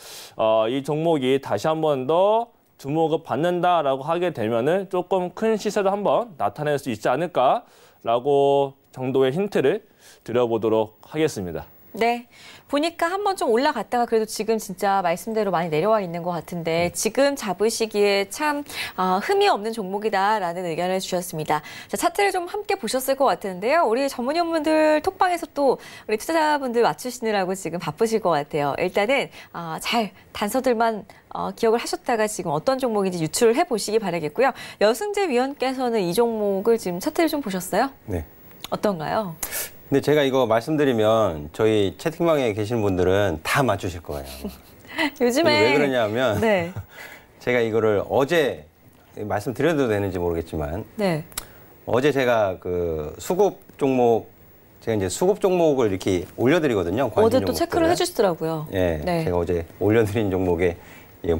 Speaker 4: 이 종목이 다시 한 번 더 주목을 받는다라고 하게 되면은 조금 큰 시세도 한번 나타낼 수 있지 않을까라고 정도의 힌트를 드려보도록 하겠습니다.
Speaker 2: 네. 보니까 한번 좀 올라갔다가 그래도 지금 진짜 말씀대로 많이 내려와 있는 것 같은데 지금 잡으시기에 참 흠이 없는 종목이다라는 의견을 주셨습니다. 자, 차트를 좀 함께 보셨을 것 같은데요. 우리 전문위원분들 톡방에서 또 우리 투자자분들 맞추시느라고 지금 바쁘실 것 같아요. 일단은 잘 단서들만 기억을 하셨다가 지금 어떤 종목인지 유출을 해보시기 바라겠고요. 여승재 위원께서는 이 종목을 지금 차트를 좀 보셨어요?
Speaker 3: 네.
Speaker 2: 어떤가요?
Speaker 3: 근데 제가 이거 말씀드리면 저희 채팅방에 계신 분들은 다 맞추실 거예요.
Speaker 2: 요즘에
Speaker 3: 왜 그러냐면
Speaker 2: 네.
Speaker 3: 제가 이거를 어제 말씀드려도 되는지 모르겠지만
Speaker 2: 네.
Speaker 3: 어제 제가 그 수급 종목 제가 이제 수급 종목을 이렇게 올려드리거든요.
Speaker 2: 어제 또 체크를 해주시더라고요.
Speaker 3: 예,
Speaker 2: 네.
Speaker 3: 제가 어제 올려드린 종목에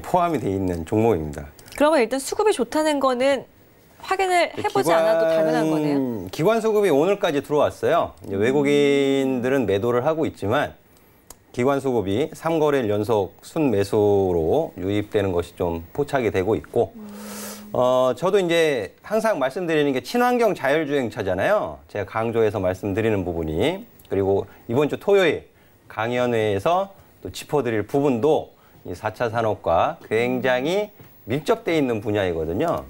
Speaker 3: 포함이 돼 있는 종목입니다.
Speaker 2: 그러면 일단 수급이 좋다는 거는 확인을 해보지 않아도 당연한 거네요.
Speaker 3: 기관 수급이 오늘까지 들어왔어요. 이제 외국인들은 매도를 하고 있지만 기관 수급이 3거래일 연속 순매수로 유입되는 것이 좀 포착이 되고 있고 저도 이제 항상 말씀드리는 게 친환경 자율주행차잖아요. 제가 강조해서 말씀드리는 부분이. 그리고 이번 주 토요일 강연회에서 또 짚어드릴 부분도 이 4차 산업과 굉장히 밀접되어 있는 분야이거든요.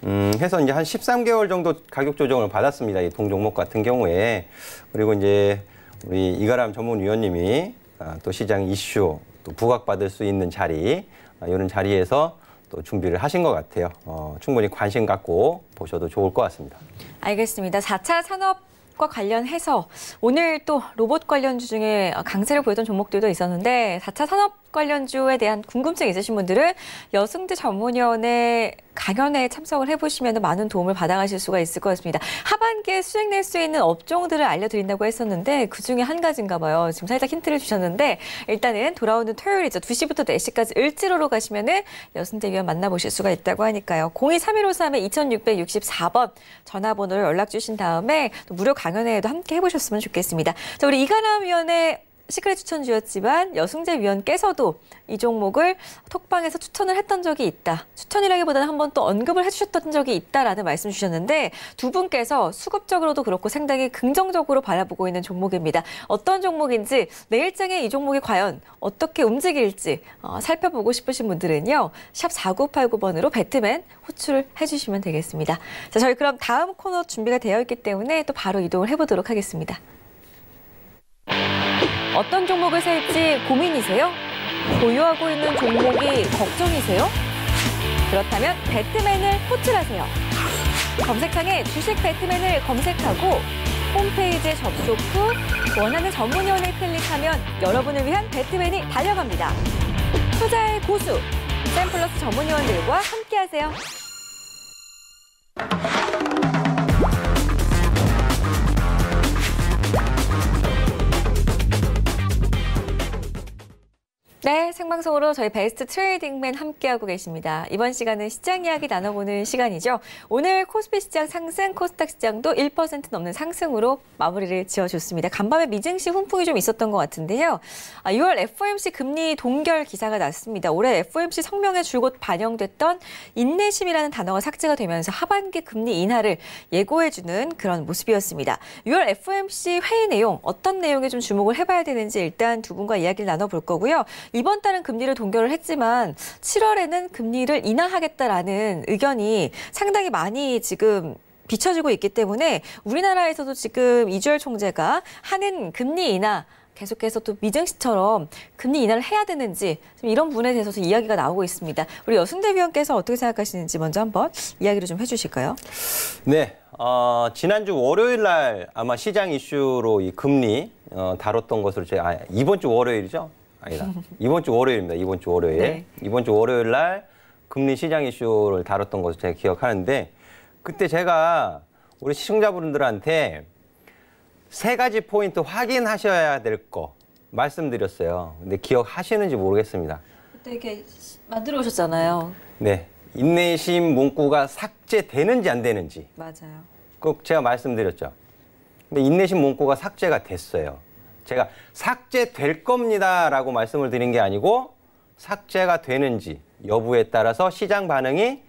Speaker 3: 해서 이제 한 13개월 정도 가격 조정을 받았습니다. 이 동종목 같은 경우에. 그리고 이제 우리 이가람 전문위원님이 또 시장 이슈, 또 부각받을 수 있는 자리, 이런 자리에서 또 준비를 하신 것 같아요. 충분히 관심 갖고 보셔도 좋을 것 같습니다.
Speaker 2: 알겠습니다. 4차 산업과 관련해서 오늘 또 로봇 관련주 중에 강세를 보였던 종목들도 있었는데 4차 산업 관련주에 대한 궁금증 있으신 분들은 여승재 전문위원의 강연에 참석을 해보시면 많은 도움을 받아가실 수가 있을 것 같습니다. 하반기에 수익낼 수 있는 업종들을 알려드린다고 했었는데 그중에 한 가지인가 봐요. 지금 살짝 힌트를 주셨는데 일단은 돌아오는 토요일이죠. 2시부터 4시까지 을지로로 가시면은 여승재 위원 만나보실 수가 있다고 하니까요. 023153-2664번 전화번호를 연락 주신 다음에 또 무료 강연회에도 함께 해보셨으면 좋겠습니다. 자, 우리 이가람 위원의 시크릿 추천주였지만 여승재 위원께서도 이 종목을 톡방에서 추천을 했던 적이 있다. 추천이라기보다는 한번 또 언급을 해주셨던 적이 있다라는 말씀 주셨는데 두 분께서 수급적으로도 그렇고 상당히 긍정적으로 바라보고 있는 종목입니다. 어떤 종목인지 내일장에 이 종목이 과연 어떻게 움직일지 살펴보고 싶으신 분들은요. 샵 4989번으로 배트맨 호출을 해주시면 되겠습니다. 자, 저희 그럼 다음 코너 준비가 되어 있기 때문에 또 바로 이동을 해보도록 하겠습니다. 어떤 종목을 살지 고민이세요? 보유하고 있는 종목이 걱정이세요? 그렇다면 배트맨을 호출하세요. 검색창에 주식 배트맨을 검색하고 홈페이지에 접속 후 원하는 전문위원을 클릭하면 여러분을 위한 배트맨이 달려갑니다. 투자의 고수, 샘플러스 전문위원들과 함께하세요. 네, 생방송으로 저희 베스트 트레이딩맨 함께하고 계십니다. 이번 시간은 시장 이야기 나눠보는 시간이죠. 오늘 코스피 시장 상승, 코스닥 시장도 1% 넘는 상승으로 마무리를 지어줬습니다. 간밤에 미증시 훈풍이 좀 있었던 것 같은데요. 6월 FOMC 금리 동결 기사가 났습니다. 올해 FOMC 성명에 줄곧 반영됐던 인내심이라는 단어가 삭제가 되면서 하반기 금리 인하를 예고해주는 그런 모습이었습니다. 6월 FOMC 회의 내용, 어떤 내용에 좀 주목을 해봐야 되는지 일단 두 분과 이야기를 나눠볼 거고요. 이번 달은 금리를 동결을 했지만 7월에는 금리를 인하하겠다라는 의견이 상당히 많이 지금 비춰지고 있기 때문에 우리나라에서도 지금 이주열 총재가 하는 금리 인하 계속해서 또 미증시처럼 금리 인하를 해야 되는지 이런 부분에 대해서 이야기가 나오고 있습니다. 우리 여승재 위원께서 어떻게 생각하시는지 먼저 한번 이야기를 좀 해주실까요?
Speaker 3: 네, 지난주 월요일 날 아마 시장 이슈로 이 금리 다뤘던 것으로 제가 이번 주 월요일이죠? 아니다. 이번 주 월요일입니다. 이번 주 월요일.
Speaker 2: 네.
Speaker 3: 이번 주 월요일 날 금리 시장 이슈를 다뤘던 것을 제가 기억하는데 그때 제가 우리 시청자분들한테 3가지 포인트 확인하셔야 될 거. 말씀드렸어요. 근데 기억하시는지 모르겠습니다.
Speaker 2: 그때 이렇게 만들어 오셨잖아요.
Speaker 3: 네. 인내심 문구가 삭제되는지 안 되는지.
Speaker 2: 맞아요.
Speaker 3: 꼭 제가 말씀드렸죠. 근데 인내심 문구가 삭제가 됐어요. 제가 삭제될 겁니다라고 말씀을 드린 게 아니고 삭제가 되는지 여부에 따라서 시장 반응이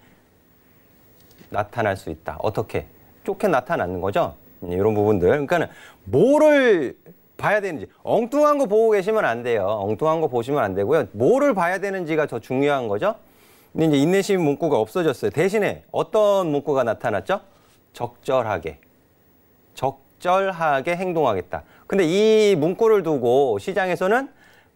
Speaker 3: 나타날 수 있다. 어떻게? 좋게 나타나는 거죠. 이런 부분들. 그러니까는 뭐를 봐야 되는지 엉뚱한 거 보고 계시면 안 돼요. 엉뚱한 거 보시면 안 되고요. 뭐를 봐야 되는지가 더 중요한 거죠. 근데 이제 인내심 문구가 없어졌어요. 대신에 어떤 문구가 나타났죠? 적절하게. 적절하게 행동하겠다. 근데 이 문구를 두고 시장에서는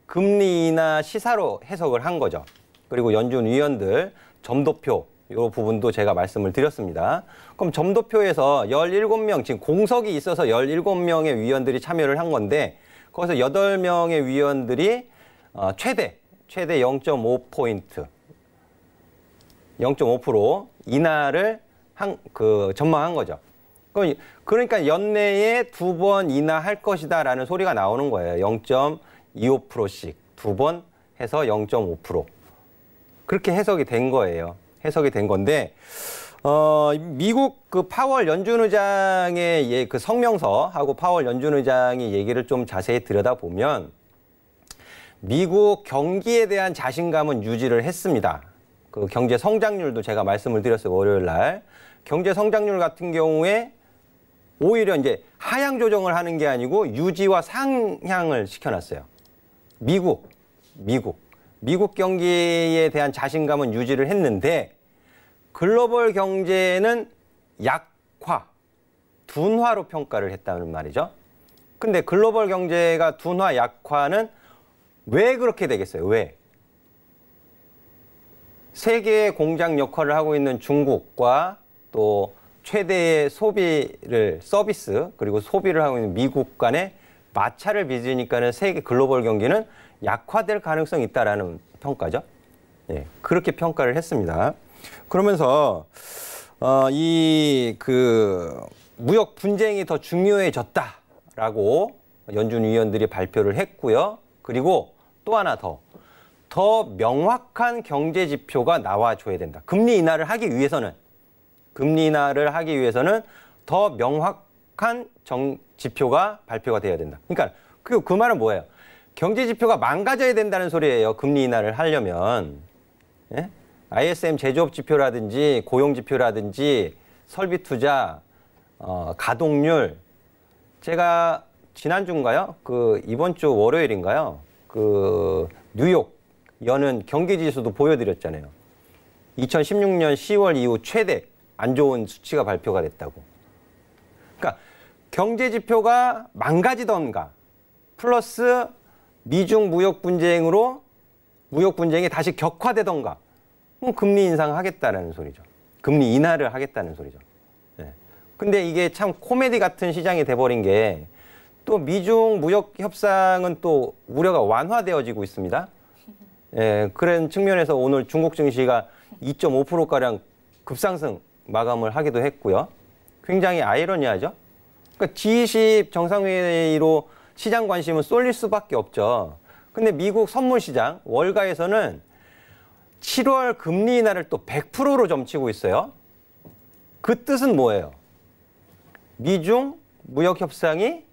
Speaker 3: 금리 인하 시사로 해석을 한 거죠. 그리고 연준 위원들 점도표 이 부분도 제가 말씀을 드렸습니다. 그럼 점도표에서 17명, 지금 공석이 있어서 17명의 위원들이 참여를 한 건데 거기서 8명의 위원들이 최대 0.5포인트, 0.5% 인하를 전망한 거죠. 그러니까 연내에 2번 인하할 것이다라는 소리가 나오는 거예요. 0.25%씩 2번 해서 0.5%. 그렇게 해석이 된 거예요. 해석이 된 건데 미국 그 파월 연준 의장의 그 성명서하고 파월 연준 의장이 얘기를 좀 자세히 들여다보면 미국 경기에 대한 자신감은 유지를 했습니다. 그 경제 성장률도 제가 말씀을 드렸어요. 월요일 날. 경제 성장률 같은 경우에 오히려 이제 하향 조정을 하는 게 아니고 유지와 상향을 시켜놨어요. 미국 경기에 대한 자신감은 유지를 했는데 글로벌 경제는 약화, 둔화로 평가를 했다는 말이죠. 근데 글로벌 경제가 둔화, 약화는 왜 그렇게 되겠어요? 왜? 세계의 공장 역할을 하고 있는 중국과 또 최대의 서비스 그리고 소비를 하고 있는 미국 간의 마찰을 빚으니까는 세계 글로벌 경기는 약화될 가능성이 있다라는 평가죠. 예, 그렇게 평가를 했습니다. 그러면서 무역 분쟁이 더 중요해졌다라고 연준 위원들이 발표를 했고요. 그리고 또 하나 더 명확한 경제 지표가 나와줘야 된다. 금리 인하를 하기 위해서는 더 명확한 지표가 발표가 돼야 된다. 그러니까 그 말은 뭐예요? 경제 지표가 망가져야 된다는 소리예요. 금리 인하를 하려면. 예? ISM 제조업 지표라든지 고용 지표라든지 설비 투자, 가동률. 제가 지난주인가요? 이번 주 월요일인가요? 뉴욕 여는 경기 지수도 보여드렸잖아요. 2016년 10월 이후 최대 안 좋은 수치가 발표가 됐다고. 그러니까 경제 지표가 망가지던가 플러스 미중 무역 분쟁으로 무역 분쟁이 다시 격화되던가 그럼 금리 인상하겠다는 소리죠. 금리 인하를 하겠다는 소리죠. 네. 근데 이게 참 코미디 같은 시장이 돼버린 게 또 미중 무역 협상은 또 우려가 완화되어지고 있습니다. 예, 그런 측면에서 오늘 중국 증시가 2.5%가량 급상승 마감을 하기도 했고요. 굉장히 아이러니하죠. 그러니까 G20 정상회의로 시장 관심은 쏠릴 수밖에 없죠. 근데 미국 선물 시장 월가에서는 7월 금리 인하를 또 100%로 점치고 있어요. 그 뜻은 뭐예요? 미중 무역 협상이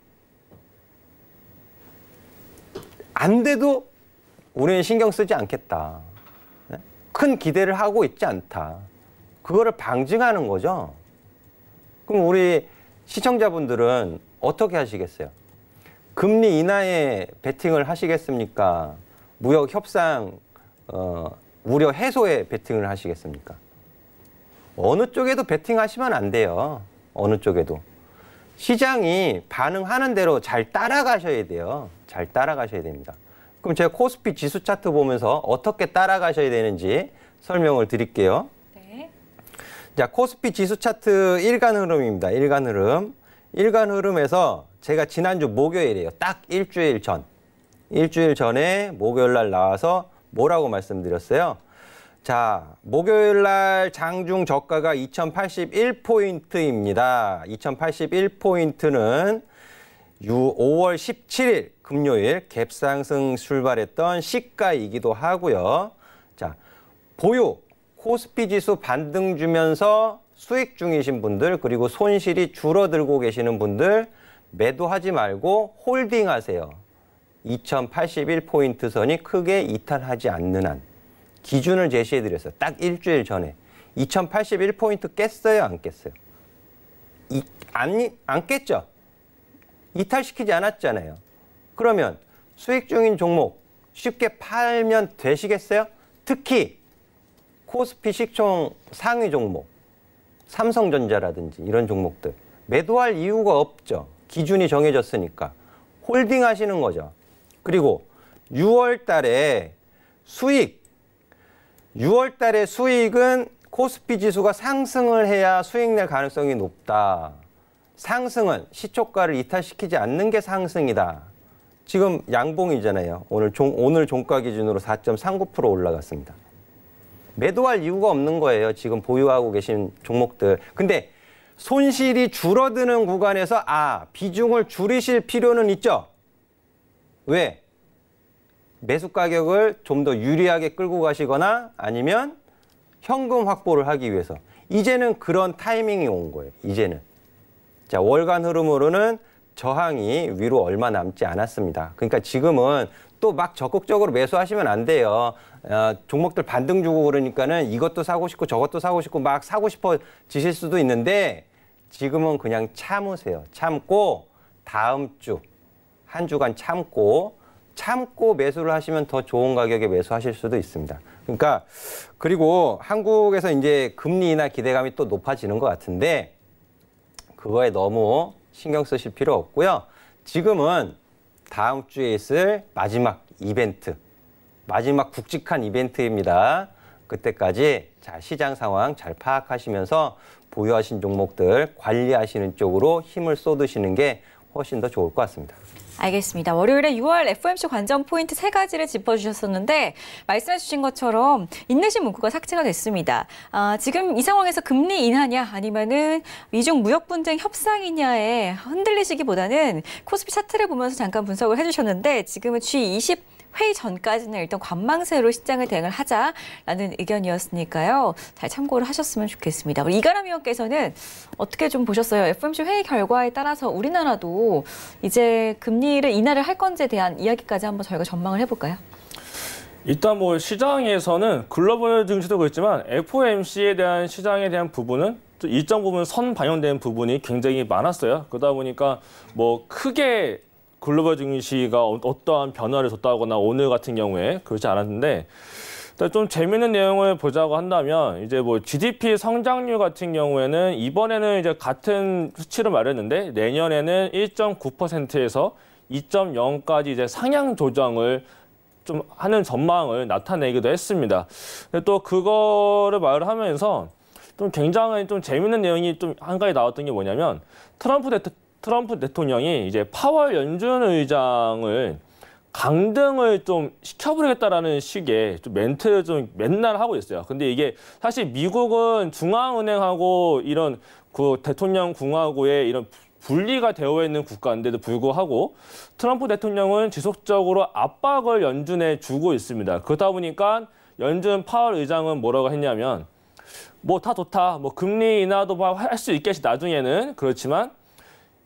Speaker 3: 안 돼도 우리는 신경 쓰지 않겠다. 큰 기대를 하고 있지 않다. 그거를 방증하는 거죠. 그럼 우리 시청자분들은 어떻게 하시겠어요? 금리 인하에 베팅을 하시겠습니까? 무역 협상 우려 해소에 베팅을 하시겠습니까? 어느 쪽에도 베팅하시면 안 돼요. 어느 쪽에도. 시장이 반응하는 대로 잘 따라가셔야 돼요. 잘 따라가셔야 됩니다. 그럼 제가 코스피 지수 차트 보면서 어떻게 따라가셔야 되는지 설명을 드릴게요.
Speaker 2: 네.
Speaker 3: 자, 코스피 지수 차트 일간 흐름입니다. 일간 흐름. 일간 흐름에서 제가 지난주 목요일이에요. 딱 일주일 전에 목요일 날 나와서 뭐라고 말씀드렸어요? 자, 목요일 날 장중 저가가 2081포인트입니다. 2081포인트는 5월 17일 금요일 갭 상승 출발했던 시가이기도 하고요. 자, 보유, 코스피 지수 반등 주면서 수익 중이신 분들 그리고 손실이 줄어들고 계시는 분들 매도하지 말고 홀딩하세요. 2081포인트 선이 크게 이탈하지 않는 한 기준을 제시해드렸어요. 딱 일주일 전에. 2081포인트 깼어요? 안 깼어요? 안 깼죠? 이탈시키지 않았잖아요. 그러면 수익 중인 종목 쉽게 팔면 되시겠어요? 특히 코스피 시총 상위 종목, 삼성전자라든지 이런 종목들 매도할 이유가 없죠. 기준이 정해졌으니까. 홀딩 하시는 거죠. 그리고 6월 달에 수익, 6월 달에 수익은 코스피 지수가 상승을 해야 수익 낼 가능성이 높다. 상승은 시초가를 이탈시키지 않는 게 상승이다. 지금 양봉이잖아요. 오늘 종가 기준으로 4.39% 올라갔습니다. 매도할 이유가 없는 거예요. 지금 보유하고 계신 종목들. 근데 손실이 줄어드는 구간에서 비중을 줄이실 필요는 있죠. 왜? 매수 가격을 좀 더 유리하게 끌고 가시거나 아니면 현금 확보를 하기 위해서. 이제는 그런 타이밍이 온 거예요. 이제는. 자, 월간 흐름으로는 저항이 위로 얼마 남지 않았습니다. 그러니까 지금은 또 막 적극적으로 매수하시면 안 돼요. 종목들 반등 주고 그러니까는 이것도 사고 싶고 저것도 사고 싶고 막 사고 싶어지실 수도 있는데 지금은 그냥 참으세요. 참고 다음 주, 한 주간 참고 매수를 하시면 더 좋은 가격에 매수하실 수도 있습니다. 그러니까 그리고 한국에서 이제 금리 인하 기대감이 또 높아지는 것 같은데 그거에 너무 신경 쓰실 필요 없고요. 지금은 다음 주에 있을 마지막 이벤트, 마지막 굵직한 이벤트입니다. 그때까지 자, 시장 상황 잘 파악하시면서 보유하신 종목들 관리하시는 쪽으로 힘을 쏟으시는 게 훨씬 더 좋을 것 같습니다.
Speaker 2: 알겠습니다. 월요일에 6월 FOMC 관전 포인트 3가지를 짚어주셨었는데 말씀해 주신 것처럼 인내심 문구가 삭제가 됐습니다. 지금 이 상황에서 금리 인하냐 아니면은 미중 무역 분쟁 협상이냐에 흔들리시기보다는 코스피 차트를 보면서 잠깐 분석을 해주셨는데 지금은 G20 회의 전까지는 일단 관망세로 시장을 대응을 하자라는 의견이었으니까요. 잘 참고를 하셨으면 좋겠습니다. 우리 이가람 위원께서는 어떻게 좀 보셨어요? FOMC 회의 결과에 따라서 우리나라도 이제 금리를 인하를 할 건지에 대한 이야기까지 한번 저희가 전망을 해볼까요?
Speaker 4: 일단 뭐 시장에서는 글로벌 증시도 그렇지만 FOMC에 대한 시장에 대한 부분은 일정 부분 선 반영된 부분이 굉장히 많았어요. 그러다 보니까 뭐 크게 글로벌 증시가 어떠한 변화를 줬다거나 오늘 같은 경우에 그렇지 않았는데 좀 재미있는 내용을 보자고 한다면 이제 뭐 GDP 성장률 같은 경우에는 이번에는 이제 같은 수치를 말했는데 내년에는 1.9%에서 2.0까지 이제 상향 조정을 좀 하는 전망을 나타내기도 했습니다. 또 그거를 말을 하면서 좀 굉장히 좀 재미있는 내용이 좀 한 가지 나왔던 게 뭐냐면 트럼프 대통령이 이제 파월 연준 의장을 강등을 좀 시켜버리겠다라는 식의 좀 멘트를 좀 맨날 하고 있어요. 근데 이게 사실 미국은 중앙은행하고 이런 그 대통령 궁하고의 이런 분리가 되어 있는 국가인데도 불구하고 트럼프 대통령은 지속적으로 압박을 연준에 주고 있습니다. 그러다 보니까 연준 파월 의장은 뭐라고 했냐면 뭐 다 좋다. 뭐 금리 인하도 할 수 있겠지 나중에는. 그렇지만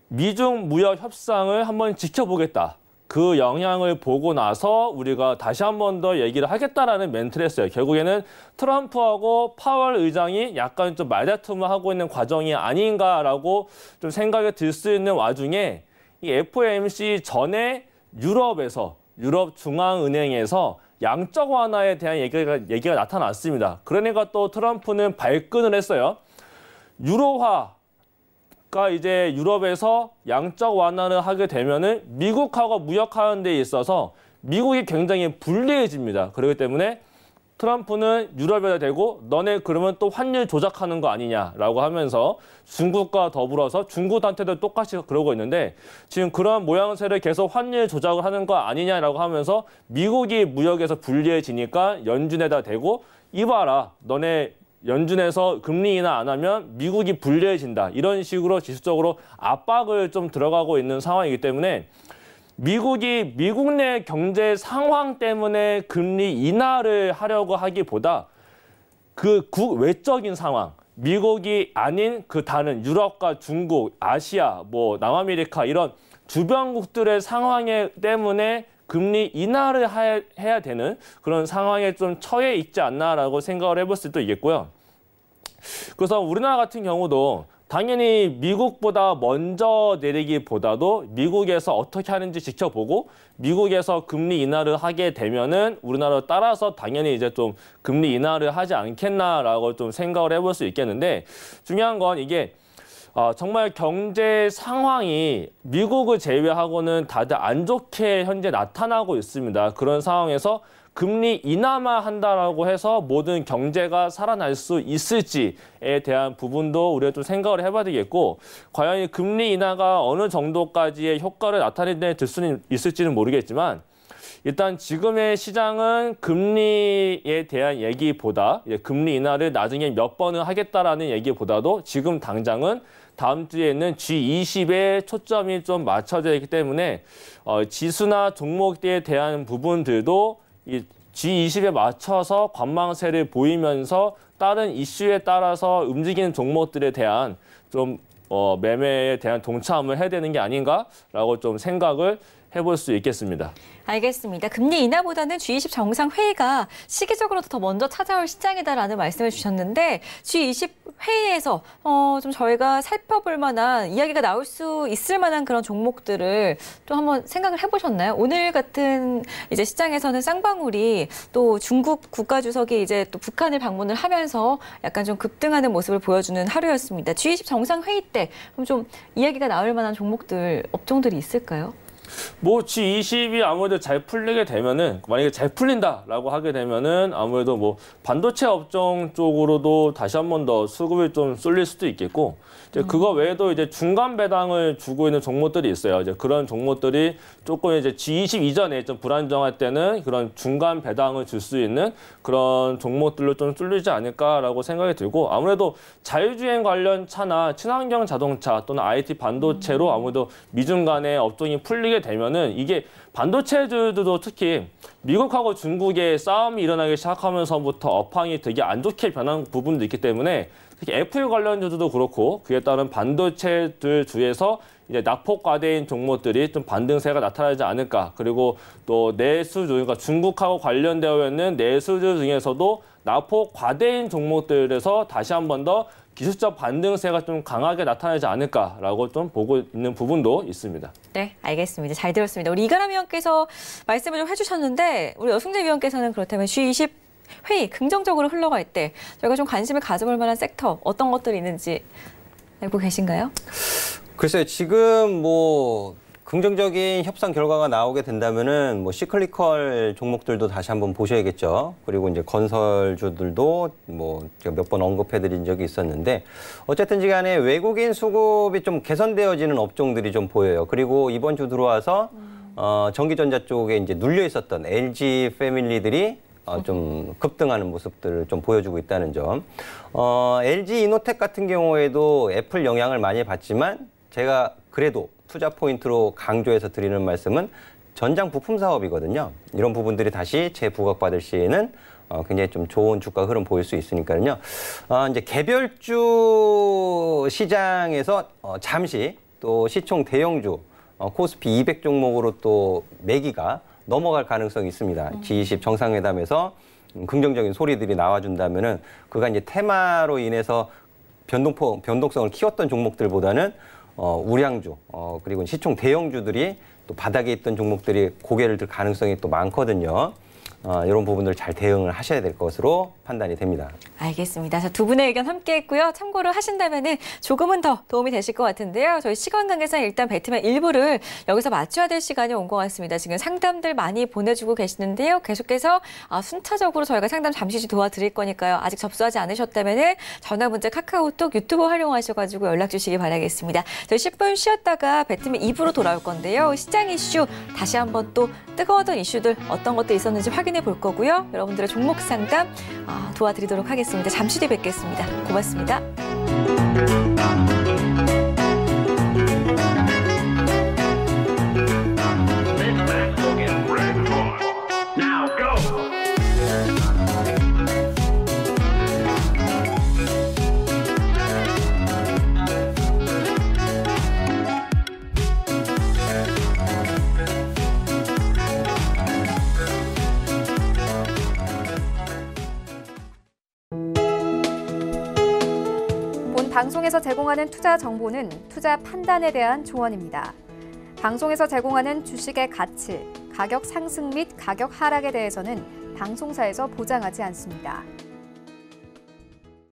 Speaker 4: 미중 무역 협상을 한번 지켜보겠다. 그 영향을 보고 나서 우리가 다시 한 번 더 얘기를 하겠다라는 멘트를 했어요. 결국에는 트럼프하고 파월 의장이 약간 좀 말다툼을 하고 있는 과정이 아닌가라고 좀 생각이 들 수 있는 와중에 이 FOMC 전에 유럽 중앙은행에서 양적 완화에 대한 얘기가 나타났습니다. 그러니까 또 트럼프는 발끈을 했어요. 유로화가 이제 유럽에서 양적 완화를 하게 되면은 미국하고 무역하는 데 있어서 미국이 굉장히 불리해집니다. 그렇기 때문에 트럼프는 유럽에다 대고 너네 그러면 또 환율 조작하는 거 아니냐라고 하면서 중국과 더불어서 중국한테도 똑같이 그러고 있는데 지금 그런 모양새를 계속 환율 조작을 하는 거 아니냐라고 하면서 미국이 무역에서 불리해지니까 연준에다 대고 이봐라 너네 연준에서 금리 인하 안 하면 미국이 불리해진다. 이런 식으로 지수적으로 압박을 좀 들어가고 있는 상황이기 때문에 미국이 미국 내 경제 상황 때문에 금리 인하를 하려고 하기보다 그 외적인 상황, 미국이 아닌 그 다른 유럽과 중국, 아시아, 뭐 남아메리카 이런 주변국들의 상황 때문에 금리 인하를 해야 되는 그런 상황에 좀 처해 있지 않나라고 생각을 해볼 수도 있겠고요. 그래서 우리나라 같은 경우도 당연히 미국보다 먼저 내리기보다도 미국에서 어떻게 하는지 지켜보고 미국에서 금리 인하를 하게 되면은 우리나라 따라서 당연히 이제 좀 금리 인하를 하지 않겠나라고 좀 생각을 해볼 수 있겠는데 중요한 건 이게 정말 경제 상황이 미국을 제외하고는 다들 안 좋게 현재 나타나고 있습니다. 그런 상황에서 금리 인하만 한다라고 해서 모든 경제가 살아날 수 있을지에 대한 부분도 우리가 좀 생각을 해봐야 되겠고 과연 이 금리 인하가 어느 정도까지의 효과를 나타낼 수는 있을지는 모르겠지만 일단 지금의 시장은 금리에 대한 얘기보다 금리 인하를 나중에 몇 번을 하겠다라는 얘기보다도 지금 당장은 다음 주에는 G20에 초점이 좀 맞춰져 있기 때문에 지수나 종목에 대한 부분들도 이 G20에 맞춰서 관망세를 보이면서 다른 이슈에 따라서 움직이는 종목들에 대한 좀 매매에 대한 동참을 해야 되는 게 아닌가라고 좀 생각을 해볼 수 있겠습니다.
Speaker 2: 알겠습니다. 금리 인하보다는 G20 정상회의가 시기적으로 더 먼저 찾아올 시장이다라는 말씀을 주셨는데 G20 회의에서 좀 저희가 살펴볼 만한 이야기가 나올 수 있을 만한 그런 종목들을 또 한번 생각을 해보셨나요? 오늘 같은 이제 시장에서는 쌍방울이 또 중국 국가주석이 이제 또 북한을 방문을 하면서 약간 좀 급등하는 모습을 보여주는 하루였습니다. G20 정상회의 때 그럼 좀 이야기가 나올 만한 종목들, 업종들이 있을까요?
Speaker 4: 뭐 G20이 아무래도 잘 풀리게 되면은 만약에 잘 풀린다라고 하게 되면은 아무래도 뭐 반도체 업종 쪽으로도 다시 한 번 더 수급이 좀 쏠릴 수도 있겠고 이제 그거 외에도 이제 중간 배당을 주고 있는 종목들이 있어요. 이제 그런 종목들이 조금 이제 G20 이전에 좀 불안정할 때는 그런 중간 배당을 줄 수 있는 그런 종목들로 좀 쏠리지 않을까라고 생각이 들고 아무래도 자율주행 관련 차나 친환경 자동차 또는 IT 반도체로 아무래도 미중 간의 업종이 풀리게 되면은 이게 반도체들도 특히 미국하고 중국의 싸움이 일어나기 시작하면서부터 업황이 되게 안 좋게 변한 부분도 있기 때문에 특히 애플 관련주도 그렇고 그에 따른 반도체들 주에서 이제 낙폭 과대인 종목들이 좀 반등세가 나타나지 않을까. 그리고 또 내수주, 그러니까 중국하고 관련되어 있는 내수주 중에서도 낙폭 과대인 종목들에서 다시 한 번 더 기술적 반등세가 좀 강하게 나타나지 않을까라고 좀 보고 있는 부분도 있습니다.
Speaker 2: 네, 알겠습니다. 잘 들었습니다. 우리 이가람 위원께서 말씀을 좀 해주셨는데 우리 여승재 위원께서는 그렇다면 G20 회의 긍정적으로 흘러갈 때 저희가 좀 관심을 가져볼 만한 섹터 어떤 것들이 있는지 알고 계신가요?
Speaker 3: 글쎄요, 지금 뭐 긍정적인 협상 결과가 나오게 된다면은 뭐 시클리컬 종목들도 다시 한번 보셔야겠죠. 그리고 이제 건설주들도 뭐 제가 몇 번 언급해드린 적이 있었는데 어쨌든 간에 외국인 수급이 좀 개선되어지는 업종들이 좀 보여요. 그리고 이번 주 들어와서 전기전자 쪽에 이제 눌려 있었던 LG 패밀리들이 좀 급등하는 모습들을 좀 보여주고 있다는 점. LG 이노텍 같은 경우에도 애플 영향을 많이 받지만 제가 그래도 투자 포인트로 강조해서 드리는 말씀은 전장 부품 사업이거든요. 이런 부분들이 다시 재부각받을 시에는 굉장히 좀 좋은 주가 흐름 보일 수 있으니까요. 이제 개별주 시장에서 잠시 또 시총 대형주 코스피 200 종목으로 또 매기가 넘어갈 가능성이 있습니다. G20 정상회담에서 긍정적인 소리들이 나와준다면은 그가 이제 테마로 인해서 변동성을 키웠던 종목들보다는 우량주 그리고 시총 대형주들이 또 바닥에 있던 종목들이 고개를 들 가능성이 또 많거든요. 이런 부분들 잘 대응을 하셔야 될 것으로 판단이 됩니다.
Speaker 2: 알겠습니다. 자, 두 분의 의견 함께 했고요. 참고로 하신다면은 조금은 더 도움이 되실 것 같은데요. 저희 시간 관계상 일단 배트맨 1부를 여기서 맞춰야 될 시간이 온 것 같습니다. 지금 상담들 많이 보내주고 계시는데요. 계속해서 순차적으로 저희가 상담 잠시 도와드릴 거니까요. 아직 접수하지 않으셨다면은 전화, 문자, 카카오톡, 유튜브 활용하셔가지고 연락 주시기 바라겠습니다. 저희 10분 쉬었다가 배트맨 2부로 돌아올 건데요. 시장 이슈 다시 한번 또 뜨거웠던 이슈들 어떤 것들 있었는지 확인해 볼 거고요. 여러분들의 종목 상담 도와드리도록 하겠습니다. 잠시 뒤에 뵙겠습니다. 고맙습니다.
Speaker 1: 방송에서 제공하는 투자 정보는 투자 판단에 대한 조언입니다. 방송에서 제공하는 주식의 가치, 가격 상승 및 가격 하락에 대해서는 방송사에서 보장하지 않습니다.